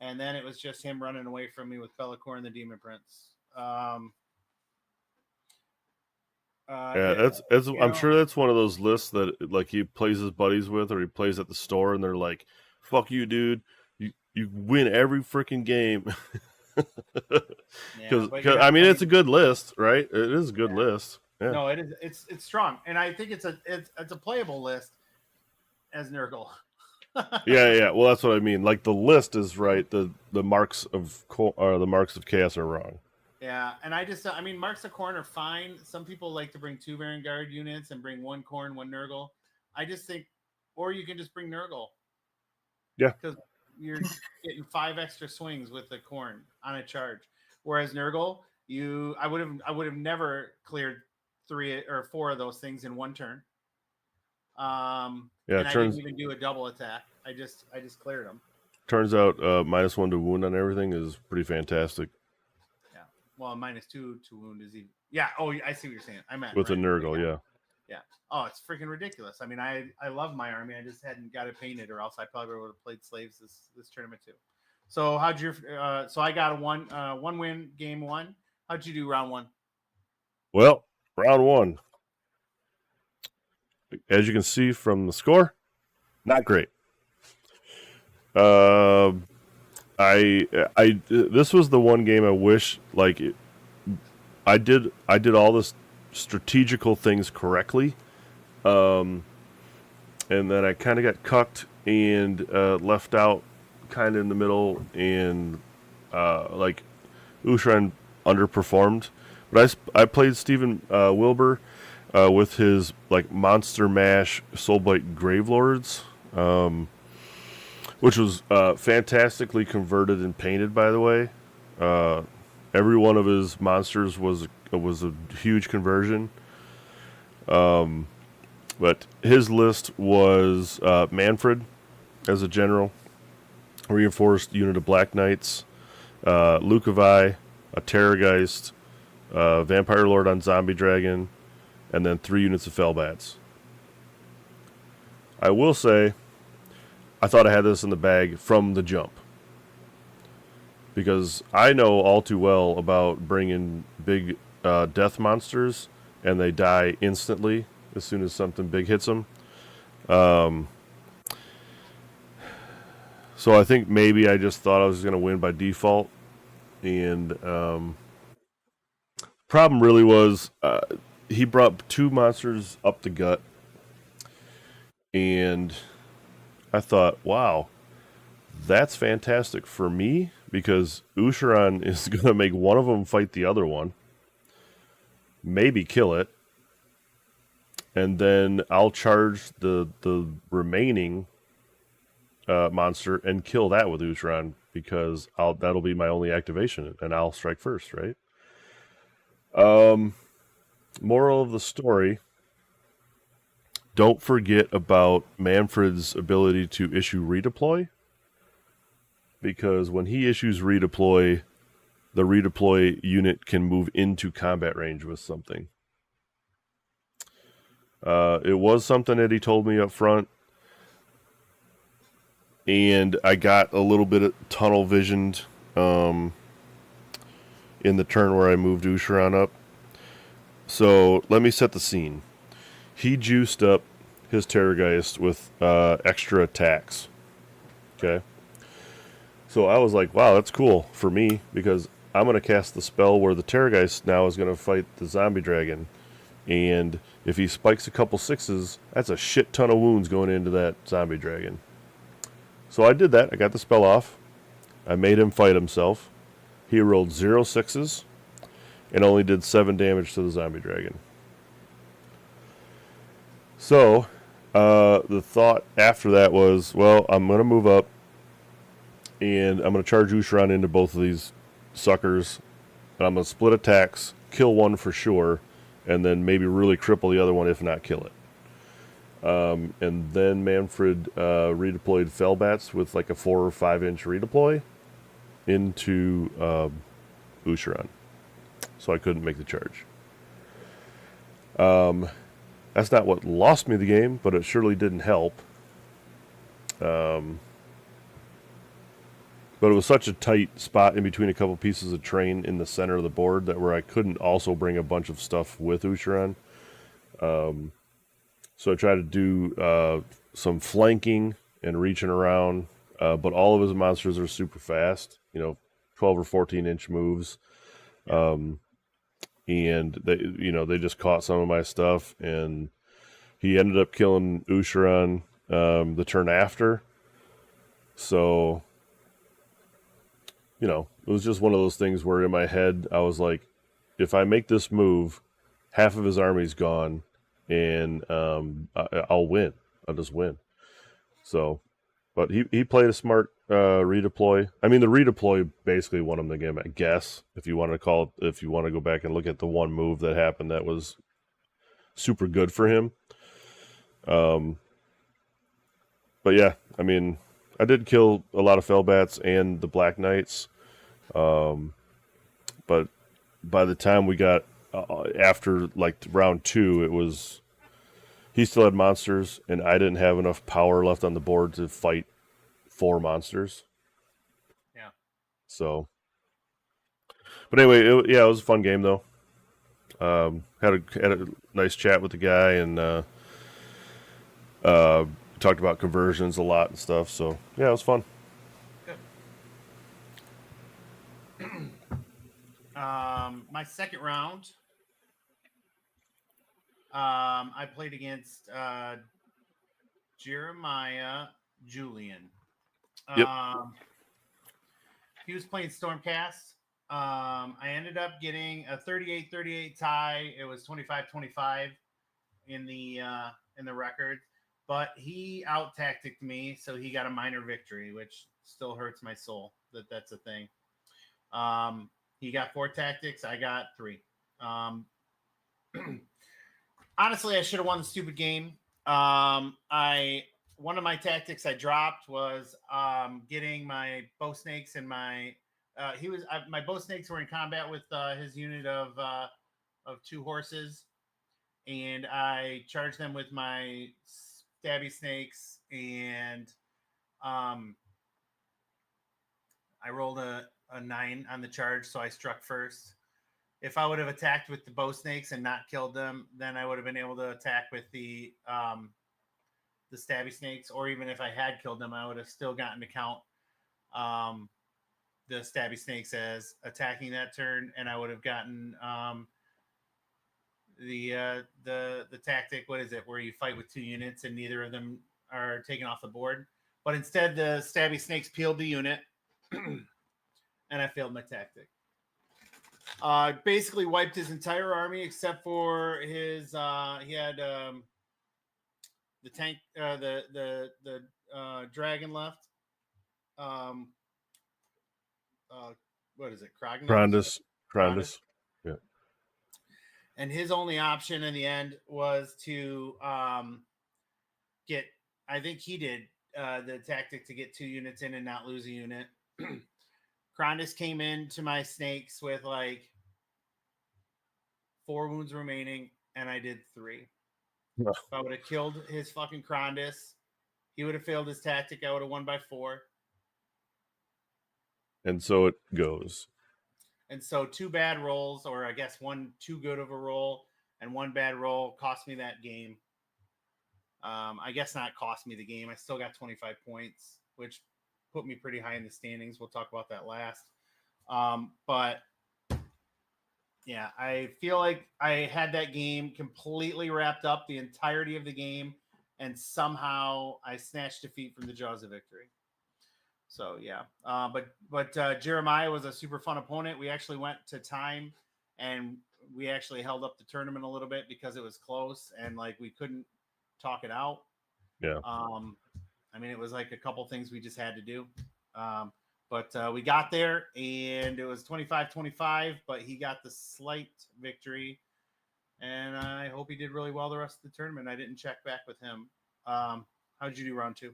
And then it was just him running away from me with Be'lakor and the Demon Prince. I'm sure that's one of those lists that like he plays his buddies with, or he plays at the store, and they're like, "Fuck you, dude! You win every freaking game." Because I mean, it's a good list, right? It is a good list. Yeah. No, it is. It's strong, and I think it's a playable list as Nurgle. yeah. Well, that's what I mean. Like the list is right. The marks of chaos are wrong. Yeah, and marks of corn are fine. Some people like to bring 2 Vanguard units and bring 1 corn, 1 Nurgle. I just think, or you can just bring Nurgle. Yeah, because you're getting 5 extra swings with the corn on a charge. Whereas Nurgle, I would have never cleared 3 or 4 of those things in 1 turn. And I didn't even do a double attack. I just cleared them. Turns out -1 to wound on everything is pretty fantastic. Yeah. well, -2 to wound is even. Yeah. Oh, I see what you're saying. I meant with a right. Nurgle, yeah. Yeah. Oh, it's freaking ridiculous. I mean, I love my army. I just hadn't got it painted, or else I probably would have played slaves this tournament too. So how'd your so I got a one win game one. How'd you do round one? Well, round one, as you can see from the score, not great. I this was the one game I wish like I did all this strategical things correctly, and then I kind of got cucked and left out kind of in the middle, and like Ushran underperformed. But I played Stephen Wilbur with his like Monster Mash Soulblight Gravelords, which was fantastically converted and painted, by the way. Every one of his monsters was a huge conversion. But his list was Manfred as a general, reinforced unit of Black Knights, Lucavi, a Terrorgeist, Vampire Lord on Zombie Dragon, and then 3 units of Fellbats. I will say, I thought I had this in the bag from the jump, because I know all too well about bringing big death monsters, and they die instantly as soon as something big hits them. So I think maybe I just thought I was going to win by default, and problem really was he brought 2 monsters up the gut, and I thought, wow, that's fantastic for me, because Usharan is going to make one of them fight the other one, maybe kill it, and then I'll charge the remaining monster and kill that with Usharan, because that'll be my only activation, and I'll strike first, right? Moral of the story: don't forget about Manfred's ability to issue redeploy, because when he issues redeploy, the redeploy unit can move into combat range with something. It was something that he told me up front, and I got a little bit of tunnel visioned in the turn where I moved Usharan up. So let me set the scene. He juiced up his Terrorgeist with extra attacks. Okay. So I was like, wow, that's cool for me, because I'm going to cast the spell where the Terrorgeist now is going to fight the Zombie Dragon. And if he spikes a couple 6s, that's a shit ton of wounds going into that Zombie Dragon. So I did that. I got the spell off. I made him fight himself. He rolled 0 6s and only did 7 damage to the Zombie Dragon. So the thought after that was, well, I'm going to move up, and I'm going to charge Usharan into both of these suckers, and I'm going to split attacks, kill one for sure, and then maybe really cripple the other one, if not kill it. And then Manfred redeployed Fellbats with like a 4 or 5 inch redeploy into Usharan. So I couldn't make the charge. That's not what lost me the game, but it surely didn't help. But it was such a tight spot in between a couple pieces of terrain in the center of the board that where I couldn't also bring a bunch of stuff with Usharan. So I tried to do some flanking and reaching around, but all of his monsters are super fast, 12 or 14 inch moves. And they just caught some of my stuff, and he ended up killing Usharan the turn after. So, it was just one of those things where in my head I was like, if I make this move, half of his army's gone, and I'll win. I'll just win. So, but he played a smart redeploy. I mean, the redeploy basically won him the game, I guess, if you want to go back and look at the one move that happened that was super good for him. But yeah, I mean, I did kill a lot of Fellbats and the Black Knights. But by the time we got after like round 2, he still had monsters, and I didn't have enough power left on the board to fight 4 monsters. Yeah. But anyway, it was a fun game though. Had a nice chat with the guy, and talked about conversions a lot and stuff. So yeah, it was fun. Good. My second round, I played against Jeremiah Julian. Yep. He was playing Stormcast. I ended up getting a 38-38 tie. It was 25-25 in the record, but he out tacticked me, so he got a minor victory, which still hurts my soul that's a thing. He got 4 tactics, I got 3. Honestly, I should have won the stupid game. One of my tactics I dropped was getting my bow snakes and my my bow snakes were in combat with his unit of 2 horses, and I charged them with my stabby snakes, and I rolled a 9 on the charge, so I struck first. If I would have attacked with the bow snakes and not killed them, then I would have been able to attack with the stabby snakes, or even if I had killed them, I would have still gotten to count the stabby snakes as attacking that turn, and I would have gotten the tactic. What is it? Where you fight with 2 units and neither of them are taken off the board. But instead, the stabby snakes peeled the unit, and I failed my tactic. Basically wiped his entire army except for his. He had the tank, the dragon left. What is it? Krondus. Yeah. And his only option in the end was to get. I think he did the tactic to get 2 units in and not lose a unit. Krondus came into my snakes with like 4 wounds remaining, and I did 3. No. If I would have killed his fucking Krondus, he would have failed his tactic. I would have won by 4. And so it goes. And so 2 bad rolls, or I guess 1 too good of a roll and 1 bad roll, cost me that game. I guess not cost me the game. I still got 25 points, which put me pretty high in the standings. We'll talk about that last. But yeah, I feel like I had that game completely wrapped up, the entirety of the game, and somehow I snatched defeat from the jaws of victory. So yeah, but Jeremiah was a super fun opponent. We actually went to time, and we actually held up the tournament a little bit because it was close and like we couldn't talk it out. Yeah. I mean, it was like a couple things we just had to do. But we got there, and it was 25-25, but he got the slight victory, and I hope he did really well the rest of the tournament. I didn't check back with him. How did you do round 2?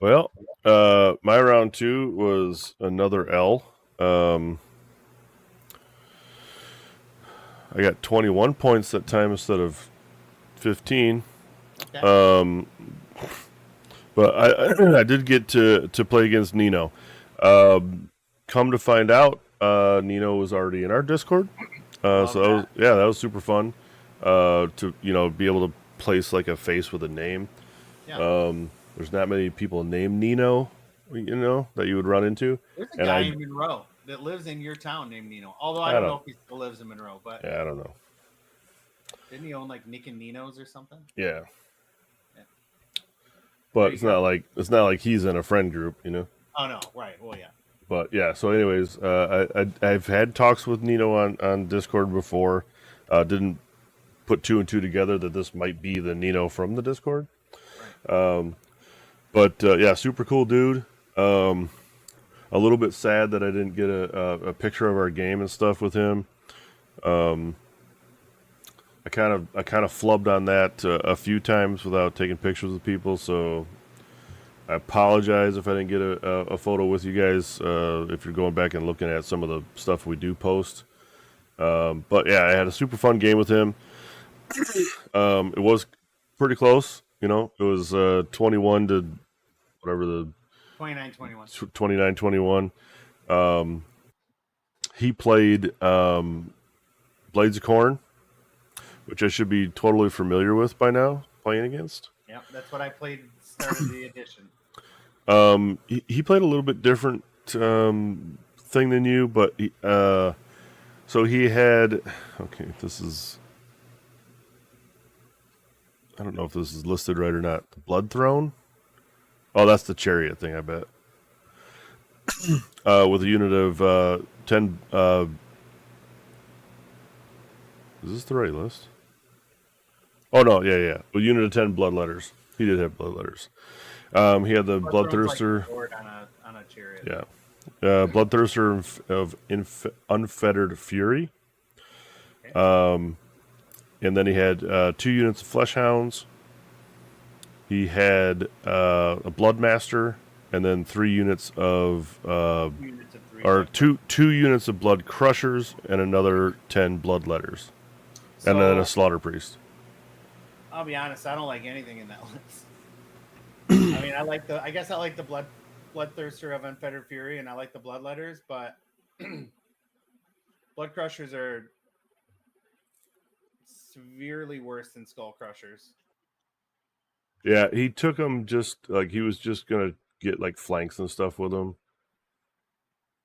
Well, my round 2 was another L. I got 21 points that time instead of 15. Okay. But I did get to play against Nino. Come to find out, Nino was already in our Discord. So that was super fun. To be able to place like a face with a name. Yeah. There's not many people named Nino, that you would run into. There's a guy in Monroe that lives in your town named Nino. Although I don't know if he still lives in Monroe, but yeah, I don't know. Didn't he own like Nick and Nino's or something? Yeah. But it's not like he's in a friend group, Oh no, right. Well, yeah. But yeah, so anyways, I've had talks with Nino on Discord before. Didn't put 2 and 2 together that this might be the Nino from the Discord. Right. But yeah, super cool dude. A little bit sad that I didn't get a picture of our game and stuff with him. I kind of flubbed on that a few times without taking pictures with people, so I apologize if I didn't get a photo with you guys. If you're going back and looking at some of the stuff we do post, But yeah, I had a super fun game with him. It was pretty close. You know, it was 21 to whatever the 29-21. 29-21. He played Blades of Corn, which I should be totally familiar with by now, playing against. Yep, that's what I played started the edition. He played a little bit different thing than you, but so he had, okay, this is, I don't know if this is listed right or not. The Blood Throne? Oh, that's the Chariot thing, I bet. With a unit of 10, is this the right list? Oh, no, yeah. A unit of 10 Bloodletters. He did have Bloodletters. He had the Bloodthirster. Like on a chariot. Yeah. Bloodthirster of Unfettered Fury. Okay. And then he had 2 units of Flesh Hounds. He had a Bloodmaster, and then 3 units of two units of Blood Crushers, and another 10 Bloodletters, and then a Slaughter Priest. I'll be honest, I don't like anything in that list. I mean, I guess I like the Bloodthirster of Unfettered Fury, and I like the Bloodletters, but Blood Crushers are severely worse than Skull Crushers. Yeah, he took them just like he was just gonna get like flanks and stuff with them.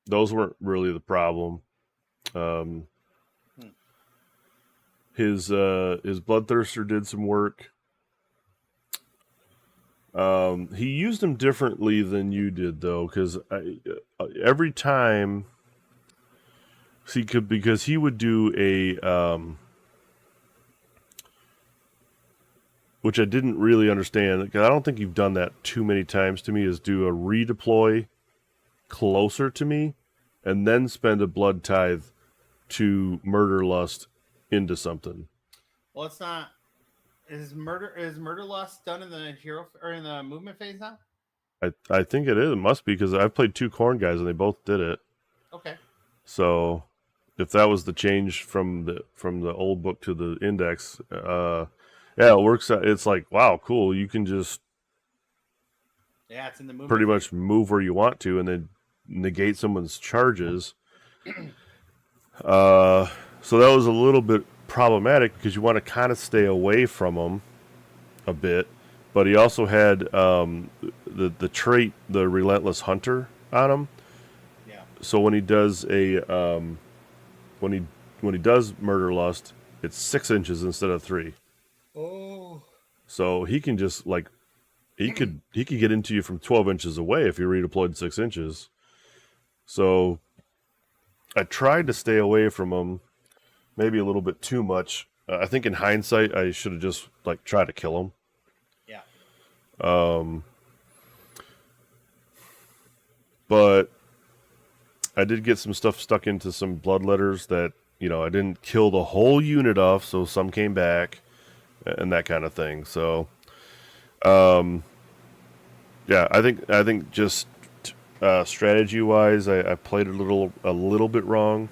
Those weren't really the problem. His Bloodthirster did some work. He used them differently than you did, though, because every time, because he would do a, which I didn't really understand, because I don't think you've done that too many times to me, is do a redeploy closer to me, and then spend a blood tithe to murder lust into something. Well, it's not. Is murder lust done in the hero or in the movement phase now? I think it is. It must be, because I've played 2 Khorne guys and they both did it. Okay. So, if that was the change from the old book to the index, yeah, it works out. It's like, wow, cool. You can just it's in the movement pretty much move where you want to, and then negate someone's charges. So that was a little bit problematic because you want to kind of stay away from them a bit, but he also had the trait, the Relentless Hunter, on him. Yeah. So when he does when he does Murder Lust, it's 6 inches instead of 3. Oh. So he can just like he could get into you from 12 inches away if you redeployed 6 inches. So I tried to stay away from him, maybe a little bit too much. I think in hindsight, I should have just like tried to kill him. Yeah. But I did get some stuff stuck into some bloodletters that, you know, I didn't kill the whole unit off, so some came back and that kind of thing. So, yeah, I think just strategy wise, I played a little bit wrong.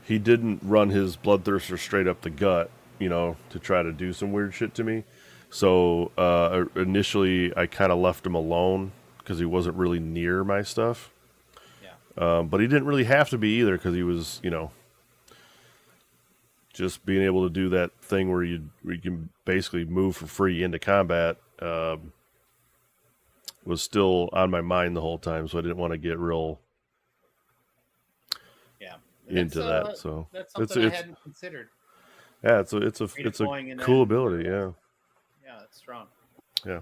He didn't run his Bloodthirster straight up the gut, you know, to try to do some weird shit to me. So initially, I kind of left him alone because he wasn't really near my stuff. Yeah. But he didn't really have to be either, because he was, you know, just being able to do that thing where you can basically move for free into combat was still on my mind the whole time, so I didn't want to get real into that. So that's something I hadn't considered. Yeah, it's a cool ability. Yeah. Yeah, that's strong. Yeah.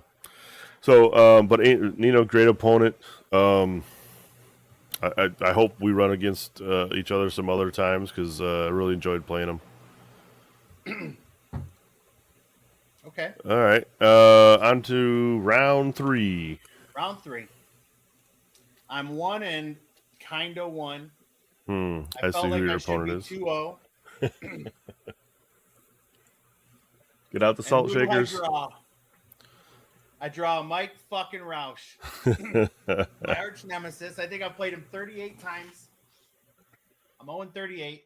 So, but you know, great opponent. I hope we run against each other some other times, because I really enjoyed playing them. Okay. All right. On to round 3. Round 3. I'm 1 and kind of 1. I see who your opponent is. 2-0. Get out the salt shakers. I draw Mike fucking Roush. My arch nemesis. I think I've played him 38 times. I'm 0-38.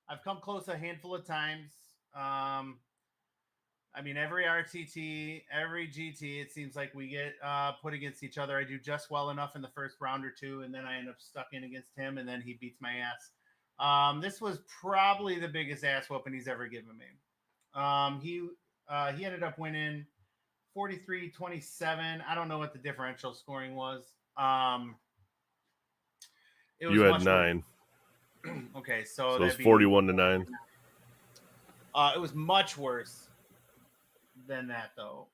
I've come close a handful of times. I mean, every RTT, every GT, it seems like we get put against each other. I do just well enough in the first round or two, and then I end up stuck in against him, and then he beats my ass. This was probably the biggest ass whooping he's ever given me. He ended up winning 43-27. I don't know what the differential scoring was. It was You had 9. Okay, so it's 41-9. It was much worse than that, though.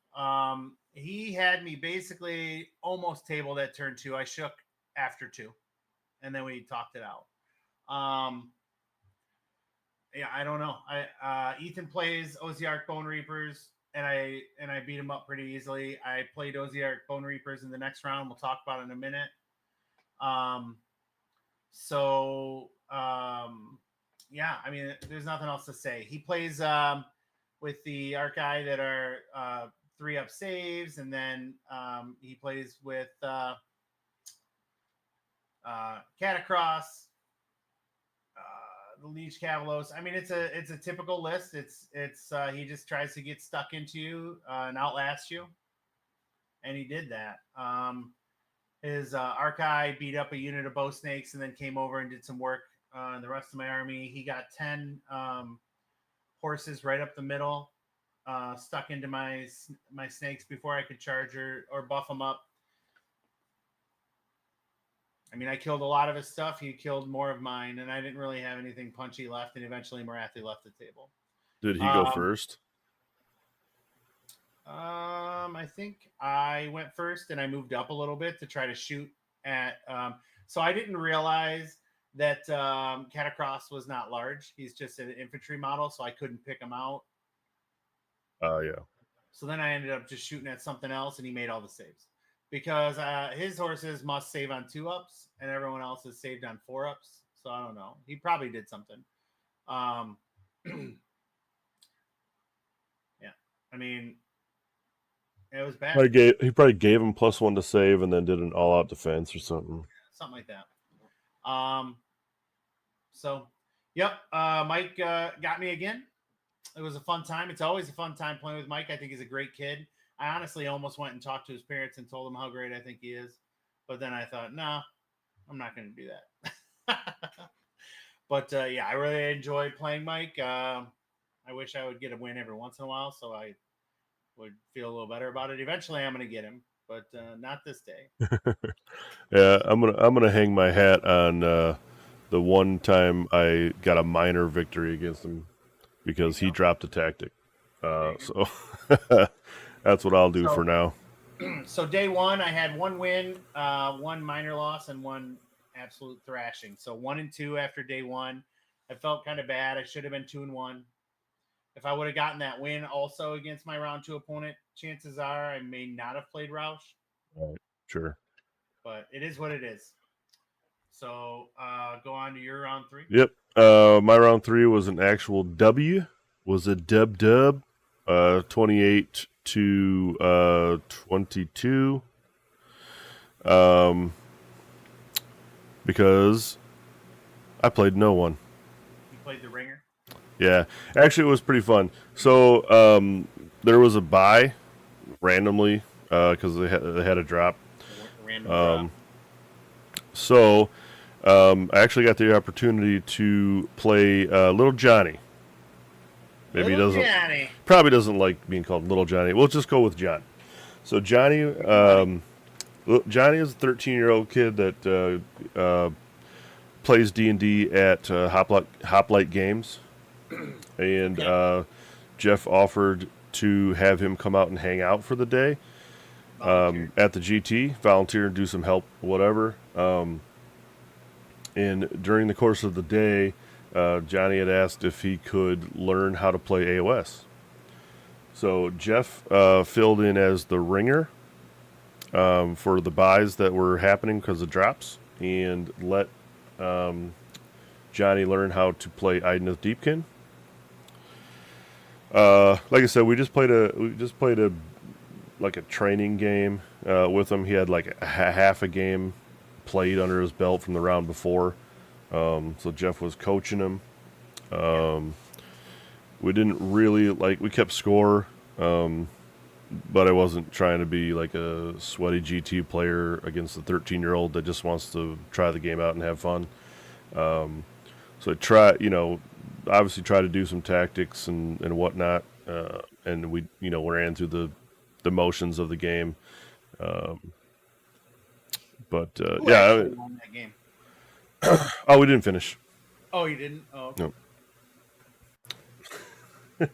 He had me basically almost tabled at turn 2. I shook after 2, and then we talked it out. Yeah, I don't know. Ethan plays Oziark Bone Reapers, and I beat him up pretty easily. I played Oziark Bone Reapers in the next round. We'll talk about it in a minute. Yeah, I mean, there's nothing else to say. He plays with the Archai that are 3-up saves, and then he plays with Catacross, the Liege Cavalos. I mean, it's a typical list. It's he just tries to get stuck into you and outlast you, and he did that. His Archai beat up a unit of bow snakes and then came over and did some work on the rest of my army. He got 10 horses right up the middle, stuck into my snakes before I could charge or buff them up. I mean, I killed a lot of his stuff. He killed more of mine, and I didn't really have anything punchy left, and eventually Marathi left the table. Did he go first? I think I went first, and I moved up a little bit to try to shoot at. So I didn't realize that Catacross was not large. He's just an infantry model, so I couldn't pick him out. Oh, yeah. So then I ended up just shooting at something else, and he made all the saves. Because his horses must save on 2-ups, and everyone else is saved on 4-ups. So I don't know. He probably did something. Yeah. I mean, it was bad. He probably gave him +1 to save, and then did an all-out defense or something. Something like that. So, yep. Mike got me again. It was a fun time. It's always a fun time playing with Mike. I think he's a great kid. I honestly almost went and talked to his parents and told them how great I think he is. But then I thought, no, I'm not going to do that. But, yeah, I really enjoyed playing Mike. I wish I would get a win every once in a while so I would feel a little better about it. Eventually, I'm going to get him, but not this day. Yeah, I'm gonna hang my hat on the one time I got a minor victory against him because he dropped a tactic. So that's what I'll do for now. So day 1, I had 1 win, 1 minor loss, and 1 absolute thrashing. So 1 and 2 after day 1. I felt kind of bad. I should have been 2-1. If I would have gotten that win also against my round 2 opponent, chances are I may not have played Roush. Right. Sure. But it is what it is. So go on to your round 3. Yep. My round 3 was an actual W. Was a dub. 28 to 22. Because I played no one. You played the ringer? Yeah. Actually, it was pretty fun. So there was a buy randomly because they had a drop. Random drop. So I actually got the opportunity to play Little Johnny. Maybe probably doesn't like being called Little Johnny. We'll just go with John. So Johnny is a 13-year-old kid that plays D&D at Hoplite Games, and Jeff offered to have him come out and hang out for the day at the GT, volunteer and do some help, whatever. And during the course of the day, Johnny had asked if he could learn how to play AoS. So Jeff filled in as the ringer for the buys that were happening because of drops, and let Johnny learn how to play Idoneth Deepkin. Like I said, we just played a like a training game with him. He had like half a game played under his belt from the round before. So Jeff was coaching him. We didn't really we kept score, but I wasn't trying to be like a sweaty GT player against a 13-year-old that just wants to try the game out and have fun. So I obviously try to do some tactics and whatnot, and we ran through the motions of the game. But Who actually won that game? oh, we didn't finish. Oh, you didn't? Oh, okay. No.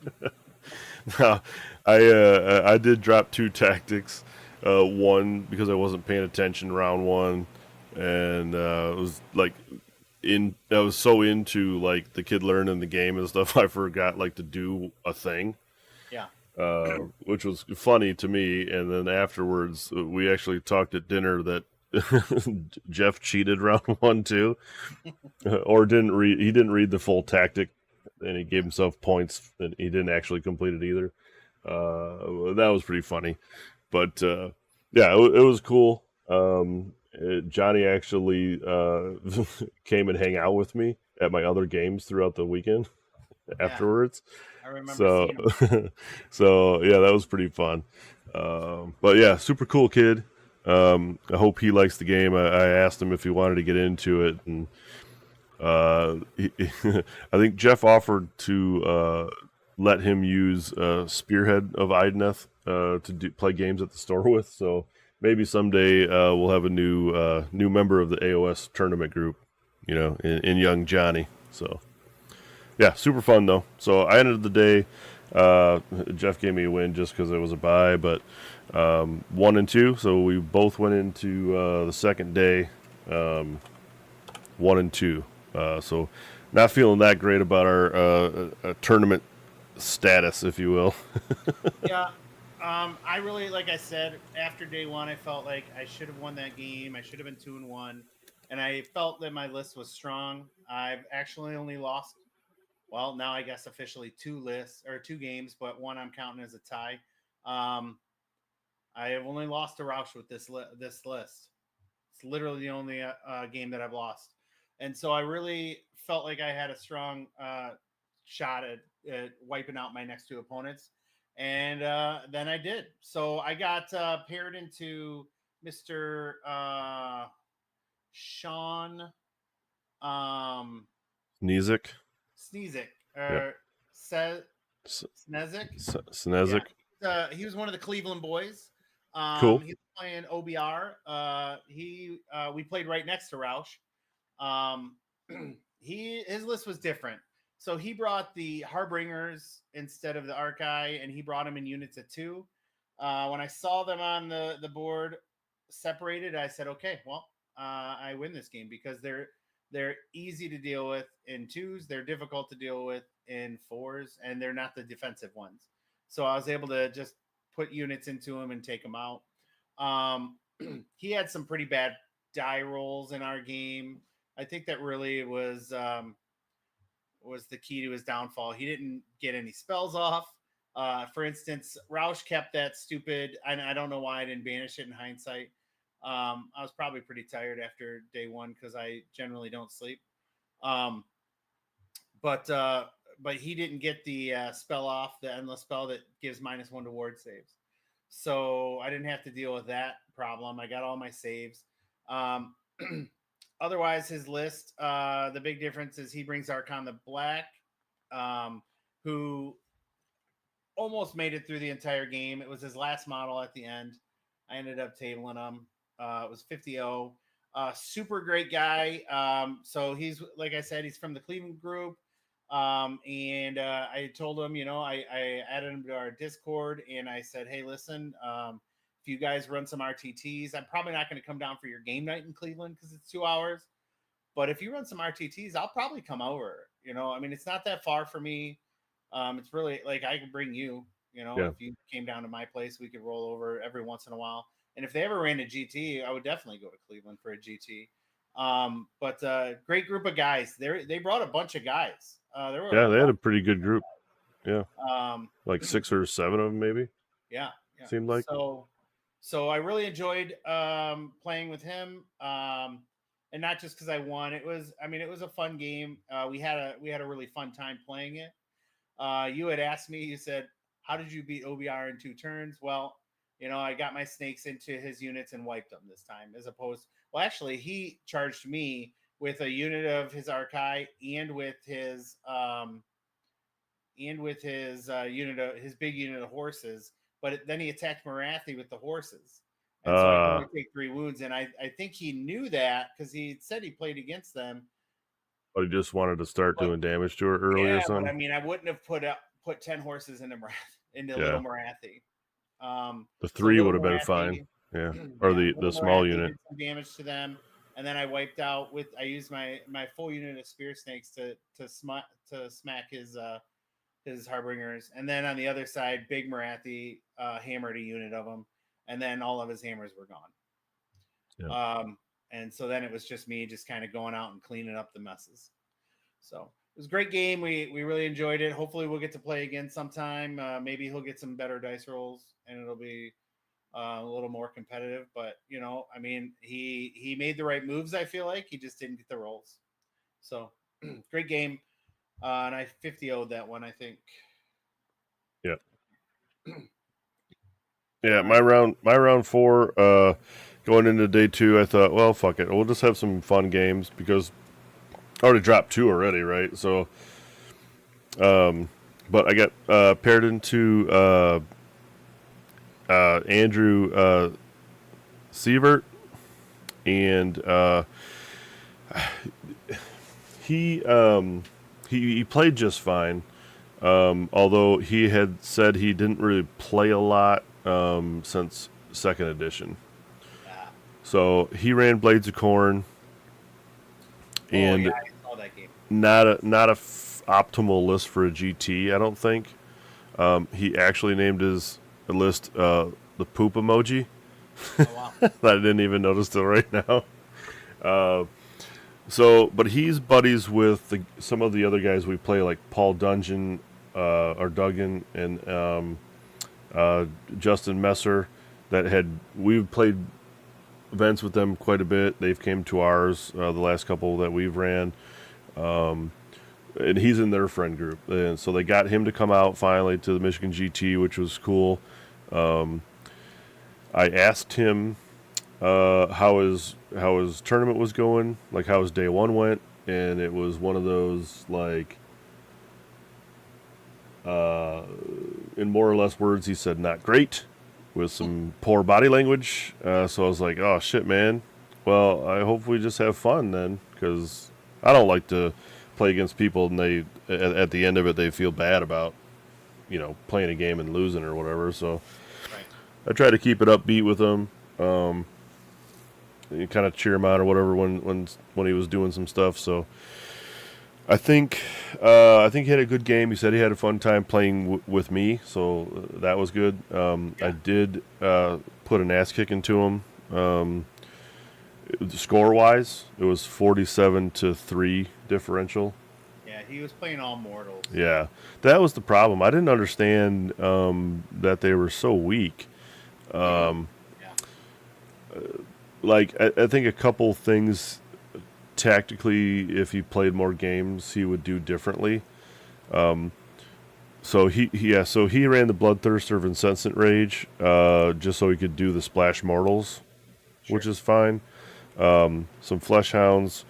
No, I did drop 2 tactics. One because I wasn't paying attention round 1, and it was like I was so into like the kid learning the game and stuff, I forgot to do a thing. Yeah. Which was funny to me. And then afterwards, we actually talked at dinner that Jeff cheated round 1 too, or didn't read. He didn't read the full tactic, and he gave himself points, and he didn't actually complete it either. That was pretty funny, but yeah, it was cool. Johnny actually came and hang out with me at my other games throughout the weekend afterwards. I remember seeing him. So yeah, that was pretty fun. But yeah, super cool kid. I hope he likes the game. I asked him if he wanted to get into it, and I think Jeff offered to let him use Spearhead of Ideneth to play games at the store with. So maybe someday we'll have a new member of the AoS tournament group, in young Johnny. So yeah, super fun though. So I ended the day. Jeff gave me a win just because it was a bye, but 1 and 2. So we both went into the second day 1 and 2. So not feeling that great about our tournament status, if you will. Yeah. I really, like I said, after day 1, I felt like I should have won that game. I should have been 2-1, and I felt that my list was strong. I've actually only lost, well, now I guess officially 2 games, but 1 I'm counting as a tie. I have only lost to Roush with this list. It's literally the only game that I've lost, and so I really felt like I had a strong shot at wiping out my next 2 opponents, and then I did. So I got paired into Mr. Sean Nizik. Sneezik Yeah. or Snezik. Snezik. Yeah. He was one of the Cleveland boys. Cool. He was playing OBR. We played right next to Roush. His list was different. So he brought the Harbingers instead of the Archai, and he brought them in units of 2. When I saw them on the board separated, I said, okay, well, I win this game because they're easy to deal with in 2s. They're difficult to deal with in 4s, and they're not the defensive ones. So I was able to just put units into him and take them out. He had some pretty bad die rolls in our game. I think that really was the key to his downfall. He didn't get any spells off. For instance, Roush kept that stupid, and I don't know why I didn't banish it in hindsight. I was probably pretty tired after day 1 because I generally don't sleep. But he didn't get the spell off, the endless spell that gives -1 to ward saves. So I didn't have to deal with that problem. I got all my saves. Otherwise, his list, the big difference is he brings Archon the Black, who almost made it through the entire game. It was his last model at the end. I ended up tabling him. It was 50-0. Super great guy. So he's, like I said, he's from the Cleveland group. And I told him, I added him to our Discord, and I said, hey, listen, if you guys run some RTTs, I'm probably not going to come down for your game night in Cleveland because it's 2 hours. But if you run some RTTs, I'll probably come over. It's not that far for me. It's really like I could bring you. If you came down to my place, we could roll over every once in a while. And if they ever ran a GT, I would definitely go to Cleveland for a GT. But great group of guys. They brought a bunch of guys. They had a pretty good group. Yeah. Like 6 or 7 of them, maybe. Yeah. Seemed like. So I really enjoyed playing with him. and not just because I won. It was, I mean, it was a fun game. We had a really fun time playing it. You had asked me, you said, how did you beat OBR in 2 turns? Well, I got my snakes into his units and wiped them this time, as opposed. Well, actually, he charged me with a unit of his Archai and with his his big unit of horses. But then he attacked Marathi with the horses, and so I could only take 3 wounds. And I think he knew that because he said he played against them. But he just wanted to start doing damage to her early or something. But I mean, I wouldn't have put 10 horses into Little Marathi. The So 3 Little would have been Marathi, fine. Yeah, or yeah, the Little small Marathi unit. did some damage to them, and then I wiped out with. I used my full unit of spear snakes to smack his harbingers, and then on the other side, Big Marathi hammered a unit of them, and then all of his hammers were gone. Yeah. And so then it was just me, just kind of going out and cleaning up the messes. So it was a great game. We really enjoyed it. Hopefully, we'll get to play again sometime. Maybe he'll get some better dice rolls, and it'll be a little more competitive. But I mean, he made the right moves. I feel like he just didn't get the rolls. So great game, and I 50-0'd that one, I think. Yeah. Yeah, my round 4, going into day 2, I thought, well, fuck it, we'll just have some fun games because I already dropped 2 already, right? So, but I got paired into Andrew Sievert, and he played just fine. Although he had said he didn't really play a lot since 2nd edition. Yeah. So he ran Blades of Corn, and yeah, I saw that game. not a optimal list for a GT, I don't think. He actually named his list the poop emoji. Oh, wow. I didn't even notice till right now. But he's buddies with some of the other guys we play, like Paul Dungeon, or Duggan, and Justin Messer. We've played events with them quite a bit. They've came to ours the last couple that we've ran, and he's in their friend group. And so they got him to come out finally to the Michigan GT, which was cool. I asked him how his tournament was going, like how his day 1 went, and it was one of those, like, in more or less words, he said not great, with some poor body language. So I was like, oh shit, man. Well, I hope we just have fun then, because I don't like to play against people and they at the end of it they feel bad about playing a game and losing or whatever. So Right. I try to keep it upbeat with him. You kind of cheer him on or whatever when he was doing some stuff. So I think he had a good game. He said he had a fun time playing with me, so that was good. I did put an ass kick into him. Score wise, it was 47-3 differential. Yeah, he was playing all mortals. Yeah, that was the problem. I didn't understand that they were so weak. Like, I think a couple things tactically, if he played more games, he would do differently. So he ran the Bloodthirster of Incensant Rage, just so he could do the Splash Mortals, which is fine. Some Flesh Hounds,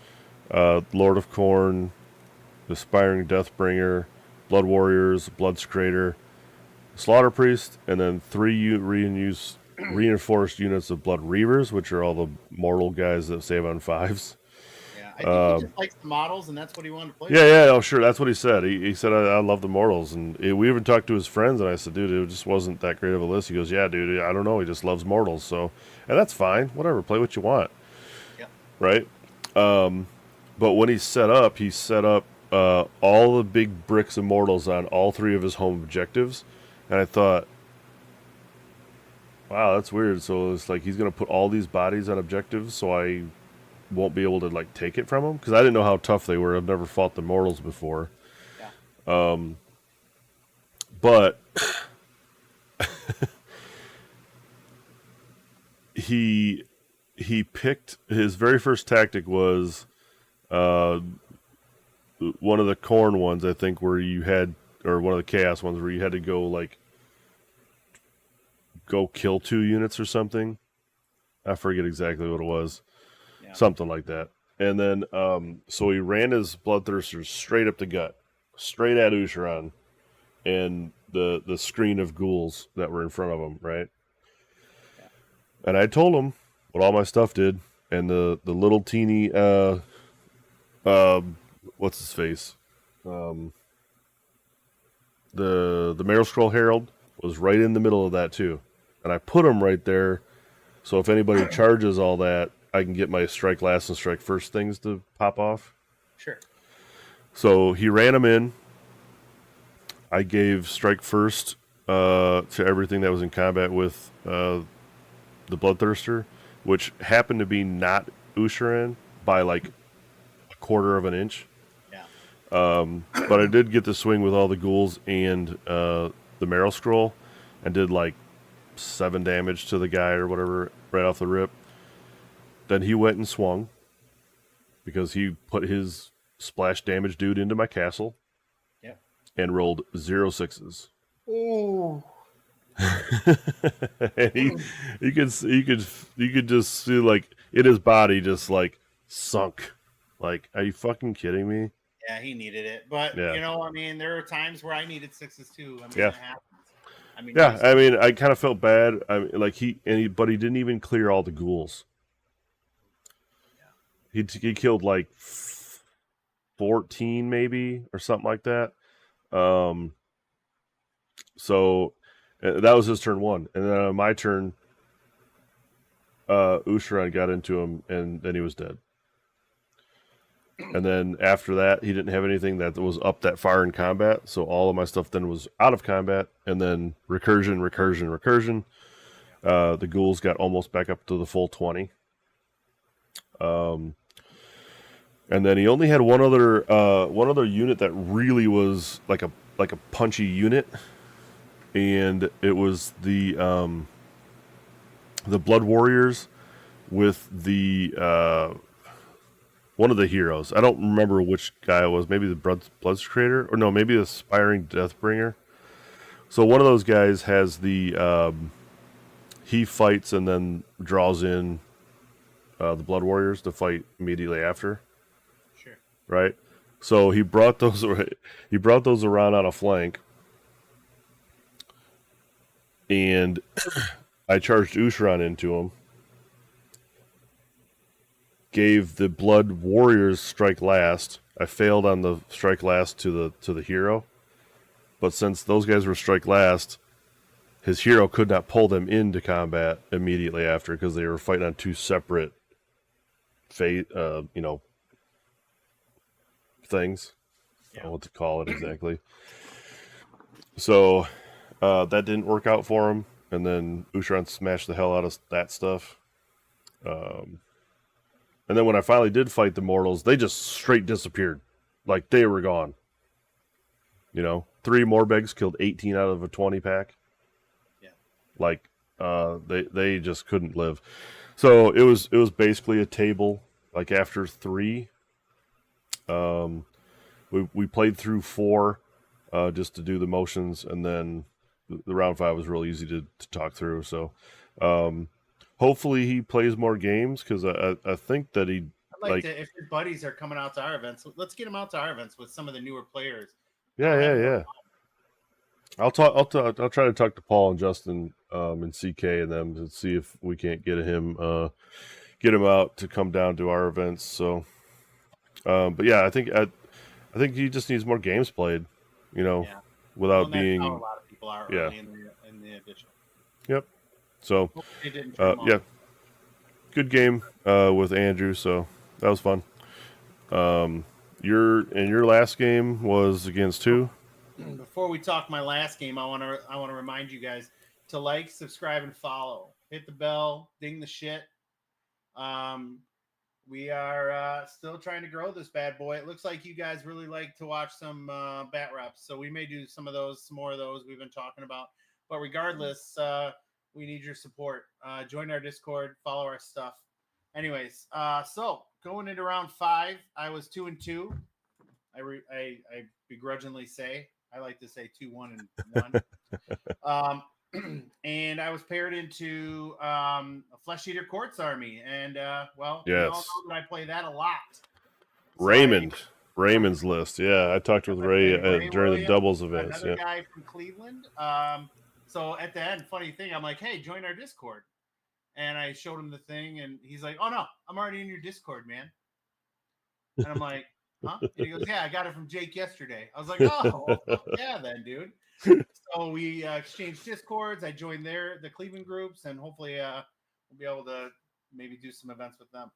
Lord of Corn, Aspiring Deathbringer, Blood Warriors, Blood Scrader, Slaughter Priest, and then 3 reinforced units of Blood Reavers, which are all the mortal guys that save on 5s. Yeah, I think he just likes the models, and that's what he wanted to play. Yeah, oh sure, that's what he said. He said, I love the mortals, and we even talked to his friends, and I said, dude, it just wasn't that great of a list. He goes, yeah, dude, I don't know, he just loves mortals, so, and that's fine, whatever, play what you want. Yeah. Right? But when he set up all the big bricks of mortals on all 3 of his home objectives, and I thought, wow, that's weird. So it's like he's going to put all these bodies on objectives, so I won't be able to, like, take it from him, because I didn't know how tough they were. I've never fought the mortals before. Yeah. But he he picked his very first tactic was one of the corn ones, I think, where you had, or one of the chaos ones where you had to go kill 2 units or something. I forget exactly what it was. Yeah. Something like that. And then, so he ran his Bloodthirsters straight up the gut, straight at Usharan, and the screen of ghouls that were in front of him, right? Yeah. And I told him what all my stuff did, and the little teeny, what's his face? The Marrow Scroll Herald was right in the middle of that too. And I put him right there, so if anybody charges all that, I can get my strike last and strike first things to pop off. Sure. So he ran them in. I gave strike first to everything that was in combat with the Bloodthirster, which happened to be not Usharan by like a quarter of an inch. Yeah. But I did get to swing with all the ghouls and the Marrow Scroll, and did like 7 damage to the guy or whatever right off the rip. Then he went and swung because he put his splash damage dude into my castle. Yep. And rolled 0 6s. Oh. And you could just see like in his body just like sunk. Like, are you fucking kidding me? Yeah, he needed it, but Yeah. you know, I mean, there are times where I needed 6s too. I mean, Yeah. it happens. I mean, Yeah, I mean, I kind of felt bad. I mean, like but he didn't even clear all the ghouls. He killed like 14 maybe or something like that. So that was his turn 1, and then on my turn, Usharan got into him, and then he was dead. And then after that, he didn't have anything that was up that far in combat, so all of my stuff then was out of combat, and then recursion. The ghouls got almost back up to the full 20. And then he only had one other unit that really was like a punchy unit, and it was the Blood Warriors with the one of the heroes. I don't remember which guy it was. Maybe the Bloodsecrator, or no, maybe the Aspiring Deathbringer. So one of those guys has the he fights and then draws in the Blood Warriors to fight immediately after. Sure. Right. So he brought those around on a flank, and I charged Usharan into him. Gave the Blood Warriors strike last. I failed on the strike last to the hero, but since those guys were strike last, his hero could not pull them into combat immediately after because they were fighting on 2 separate things. I don't know what to call it exactly. So that didn't work out for him, and then Usharan smashed the hell out of that stuff. And then when I finally did fight the mortals, they just straight disappeared. Like, they were gone. 3 Morbegs killed 18 out of a 20 pack. Yeah. Like, they just couldn't live. So it was basically a table. Like, after 3, we played through 4 just to do the motions, and then the round 5 was real easy to talk through. So hopefully he plays more games, because I think that he I'd like to, if his buddies are coming out to our events, let's get him out to our events with some of the newer players. Yeah. I'll try to talk to Paul and Justin and CK and them to see if we can't get him out to come down to our events. So, but yeah, I think he just needs more games played, without being. How a lot of people are early in the edition. Yep. So, yeah, good game with Andrew. So that was fun. Your last game was against who? Before we talk my last game, I want to remind you guys to like, subscribe, and follow. Hit the bell, ding the shit. We are still trying to grow this bad boy. It looks like you guys really like to watch some bat reps, so we may do some more of those we've been talking about. But regardless, we need your support. Join our Discord, follow our stuff. anyways, so going into round 5, I was 2-2. I begrudgingly say, I like to say 2-1-1. And I was paired into a Flesh Eater Courts army, and well, we all Yes. know that I play that a lot. So Raymond's list. Yeah, I talked with I Ray played Ray during the Williams, doubles events. another Yeah. guy from Cleveland. So at the end, funny thing, I'm like, hey, join our Discord. And I showed him the thing, and he's like, oh, no, I'm already in your Discord, man. And I'm like, huh? And he goes, yeah, I got it from Jake yesterday. I was like, oh, well, yeah, then, dude. So we exchanged Discords. I joined the Cleveland groups, and hopefully we'll be able to maybe do some events with them.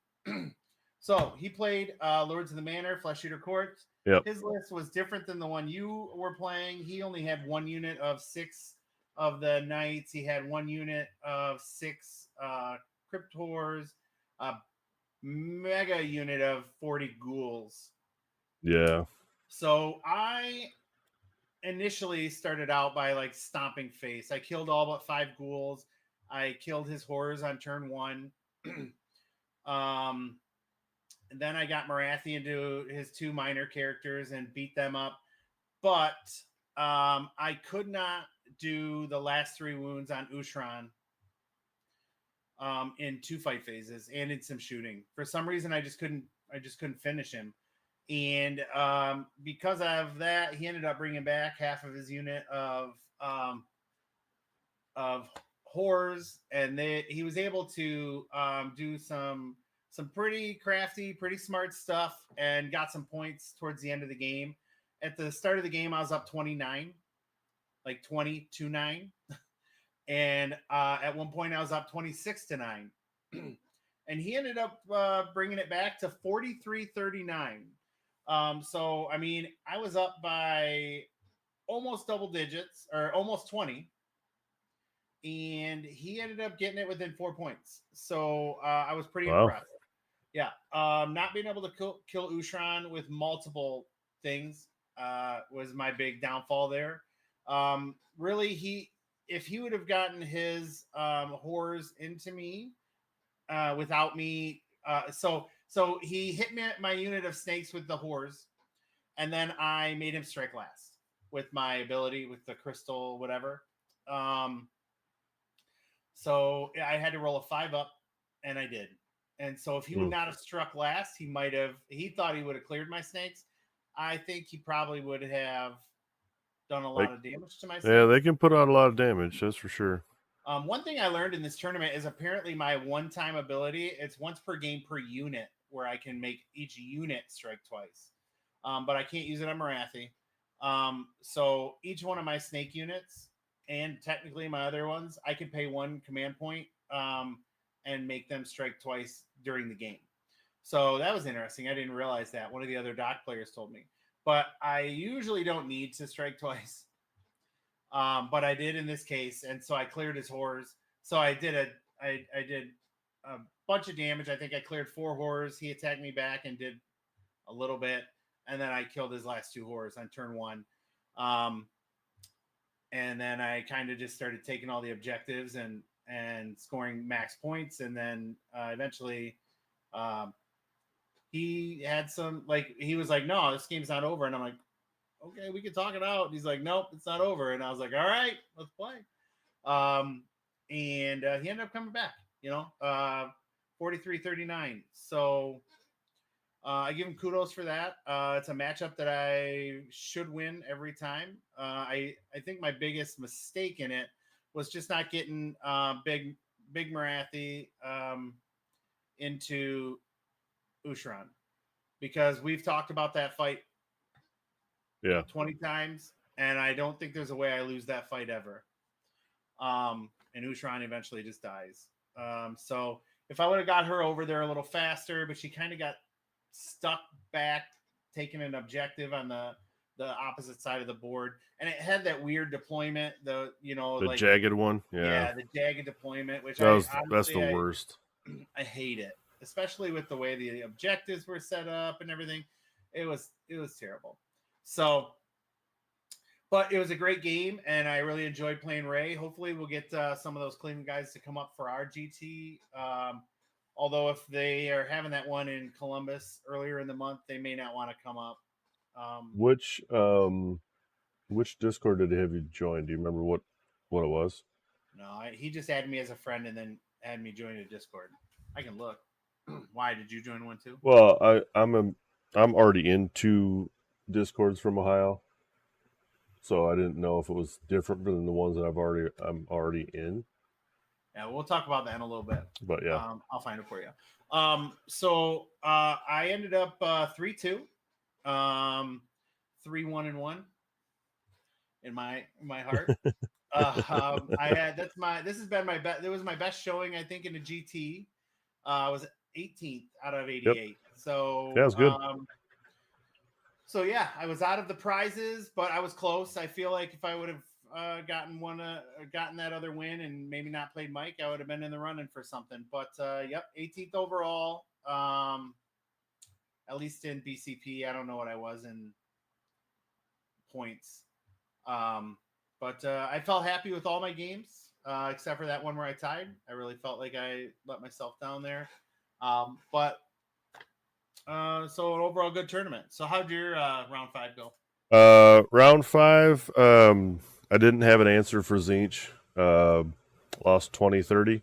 So he played Lords of the Manor, Flesh Eater Courts. Yep. His list was different than the one you were playing. He only had 1 unit of 6 of the knights. He had 1 unit of 6 cryptors, a mega unit of 40 ghouls. Yeah. So I initially started out by like stomping face. I killed all but 5 ghouls. I killed his horrors on turn 1. And then I got Marathi into his 2 minor characters and beat them up. But I could not do the last 3 wounds on Ushran in 2 fight phases and in some shooting. For some reason, I just couldn't finish him. And because of that, he ended up bringing back half of his unit of horrors, and he was able to do some pretty crafty, pretty smart stuff, and got some points towards the end of the game. At the start of the game, I was up 29, like 20-9, and at one point I was up 26-9, and he ended up bringing it back to 43-39. So I mean, I was up by almost double digits, or almost 20, and he ended up getting it within 4 points. So I was pretty impressed. Yeah, not being able to kill Ushran with multiple things was my big downfall there. Really, if he would have gotten his horrors into me without me, so he hit me my unit of snakes with the horrors, and then I made him strike last with my ability with the crystal, whatever. So I had to roll a 5 up, and I did. And so if he would not have struck last, he thought he would have cleared my snakes. I think he probably would have done a lot of damage to my snakes. Yeah, they can put out a lot of damage, that's for sure. One thing I learned in this tournament is apparently my one-time ability, it's once per game per unit, where I can make each unit strike twice. But I can't use it on Marathi. So each one of my snake units, and technically my other ones, I can pay 1 command point and make them strike twice during the game. So that was interesting. I didn't realize that. One of the other doc players told me. But I usually don't need to strike twice. But I did in this case, and so I cleared his horrors. So I did a bunch of damage. I think I cleared 4 horrors. He attacked me back and did a little bit, and then I killed his last 2 horrors on turn 1. And then I kind of just started taking all the objectives and scoring max points, and then eventually he had some, like, he was like, no, this game's not over, and I'm like, okay, we can talk it out. And he's like, nope, it's not over. And I was like, all right, let's play. And he ended up coming back, 43-39. So I give him kudos for that. It's a matchup that I should win every time. I think my biggest mistake in it was just not getting big Marathi into Ushran, because we've talked about that fight 20 times, and I don't think there's a way I lose that fight ever. And Ushran eventually just dies. So if I would have got her over there a little faster, but she kind of got stuck back, taking an objective on the opposite side of the board, and it had that weird deployment, the jagged one. Yeah, the jagged deployment, which that's the worst. I hate it, especially with the way the objectives were set up and everything. It was terrible. So, but it was a great game, and I really enjoyed playing Ray. Hopefully we'll get some of those Cleveland guys to come up for our GT Although if they are having that one in Columbus earlier in the month, they may not want to come up. Which Discord did he have you join? Do you remember what it was? No, he just added me as a friend and then had me join a Discord. I can look. Why did you join one too? Well, I'm already in 2 Discords from Ohio, so I didn't know if it was different than the ones that I'm already in. Yeah, we'll talk about that in a little bit. But yeah, I'll find it for you. So I ended up 3-2, 3-1-1 in my heart. This has been my best. It was my best showing, I think, in a GT. I was 18th out of 88. Yep. So yeah, it was good. So yeah, I was out of the prizes, but I was close. I feel like if I would have gotten that other win and maybe not played Mike, I would have been in the running for something. But yep, 18th overall. At least in BCP, I don't know what I was in points. But I felt happy with all my games, except for that one where I tied. I really felt like I let myself down there. So an overall good tournament. So how'd your round 5 go? Round 5, I didn't have an answer for Zinch. Lost 20-30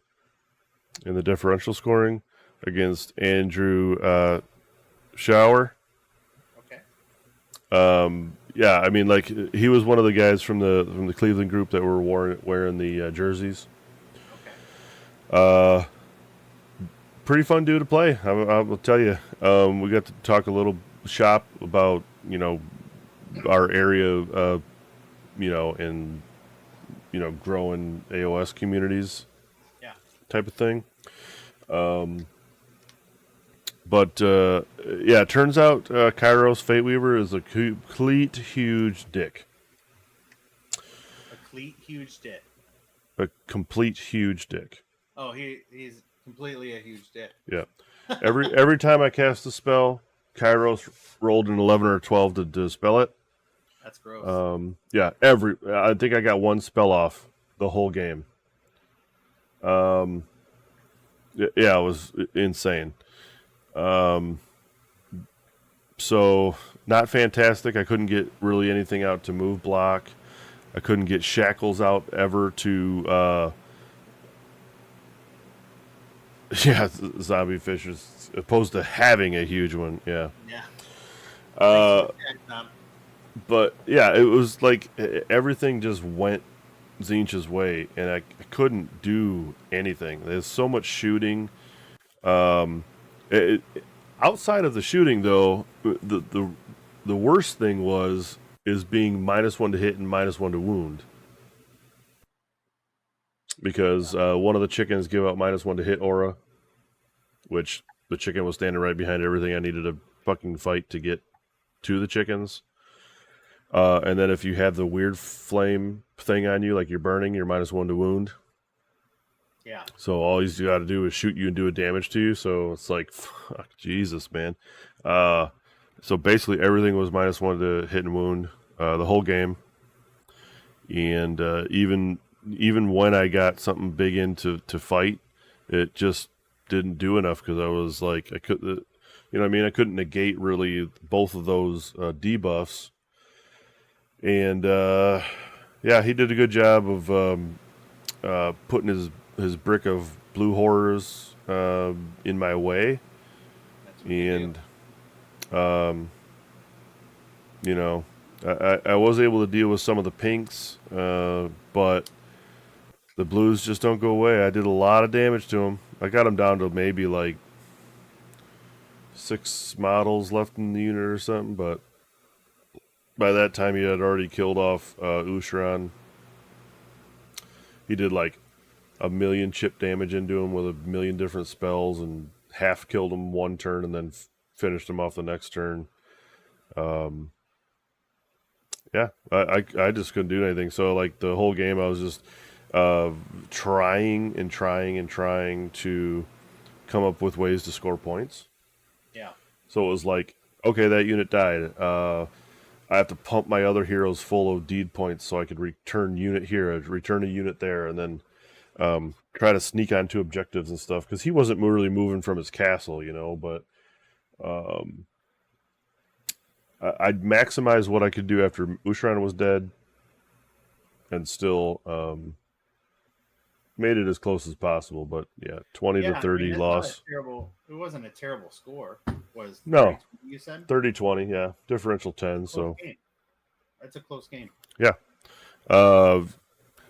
in the differential scoring against Andrew Shower. Okay. Yeah, I mean, like, he was one of the guys from the Cleveland group that were wearing the jerseys. Okay. Pretty fun dude to play. I will tell you. We got to talk a little shop about, our area, and growing AoS communities, yeah, type of thing. But yeah, it turns out Kairos Fate Weaver is a complete huge dick. A complete huge dick. A complete huge dick. Oh, he's completely a huge dick. Yeah. Every time I cast a spell, Kairos rolled an 11 or 12 to dispel it. That's gross. Yeah, I think I got 1 spell off the whole game. Yeah, it was insane. So not fantastic. I couldn't get really anything out to move block. I couldn't get shackles out ever to zombie fishers, opposed to having a huge one. Yeah. But yeah, it was like everything just went Zinch's way, and I couldn't do anything. There's so much shooting. Outside of the shooting, though, the worst thing is being -1 to hit and -1 to wound, because one of the chickens give out -1 to hit aura, which the chicken was standing right behind everything I needed to fucking fight to get to the chickens. And then if you have the weird flame thing on you, like you're burning, you're -1 to wound. Yeah. So all you got to do is shoot you and do a damage to you. So it's like, fuck, Jesus, man. So basically everything was -1 to hit and wound the whole game. And even when I got something big in to fight, it just didn't do enough, because I was like, I couldn't negate really both of those debuffs. And yeah, he did a good job of putting his brick of blue horrors in my way. And I was able to deal with some of the pinks, but the blues just don't go away. I did a lot of damage to them. I got them down to maybe like 6 models left in the unit or something, but by that time he had already killed off Usharan. He did like 1,000,000 chip damage into him with 1,000,000 different spells, and half killed him one turn and then finished him off the next turn. Yeah, I just couldn't do anything. So like the whole game I was just trying to come up with ways to score points. Yeah. So it was like, okay, that unit died. I have to pump my other heroes full of deed points so I could return unit here, return a unit there, and then try to sneak onto objectives and stuff because he wasn't really moving from his castle, but I'd maximize what I could do after Ushran was dead and still made it as close as possible. But yeah, 20 to 30 that's loss. Not a terrible. It wasn't a terrible score. Was No. 30, you said 30-20, yeah, differential 10. So game. That's a close game. Yeah,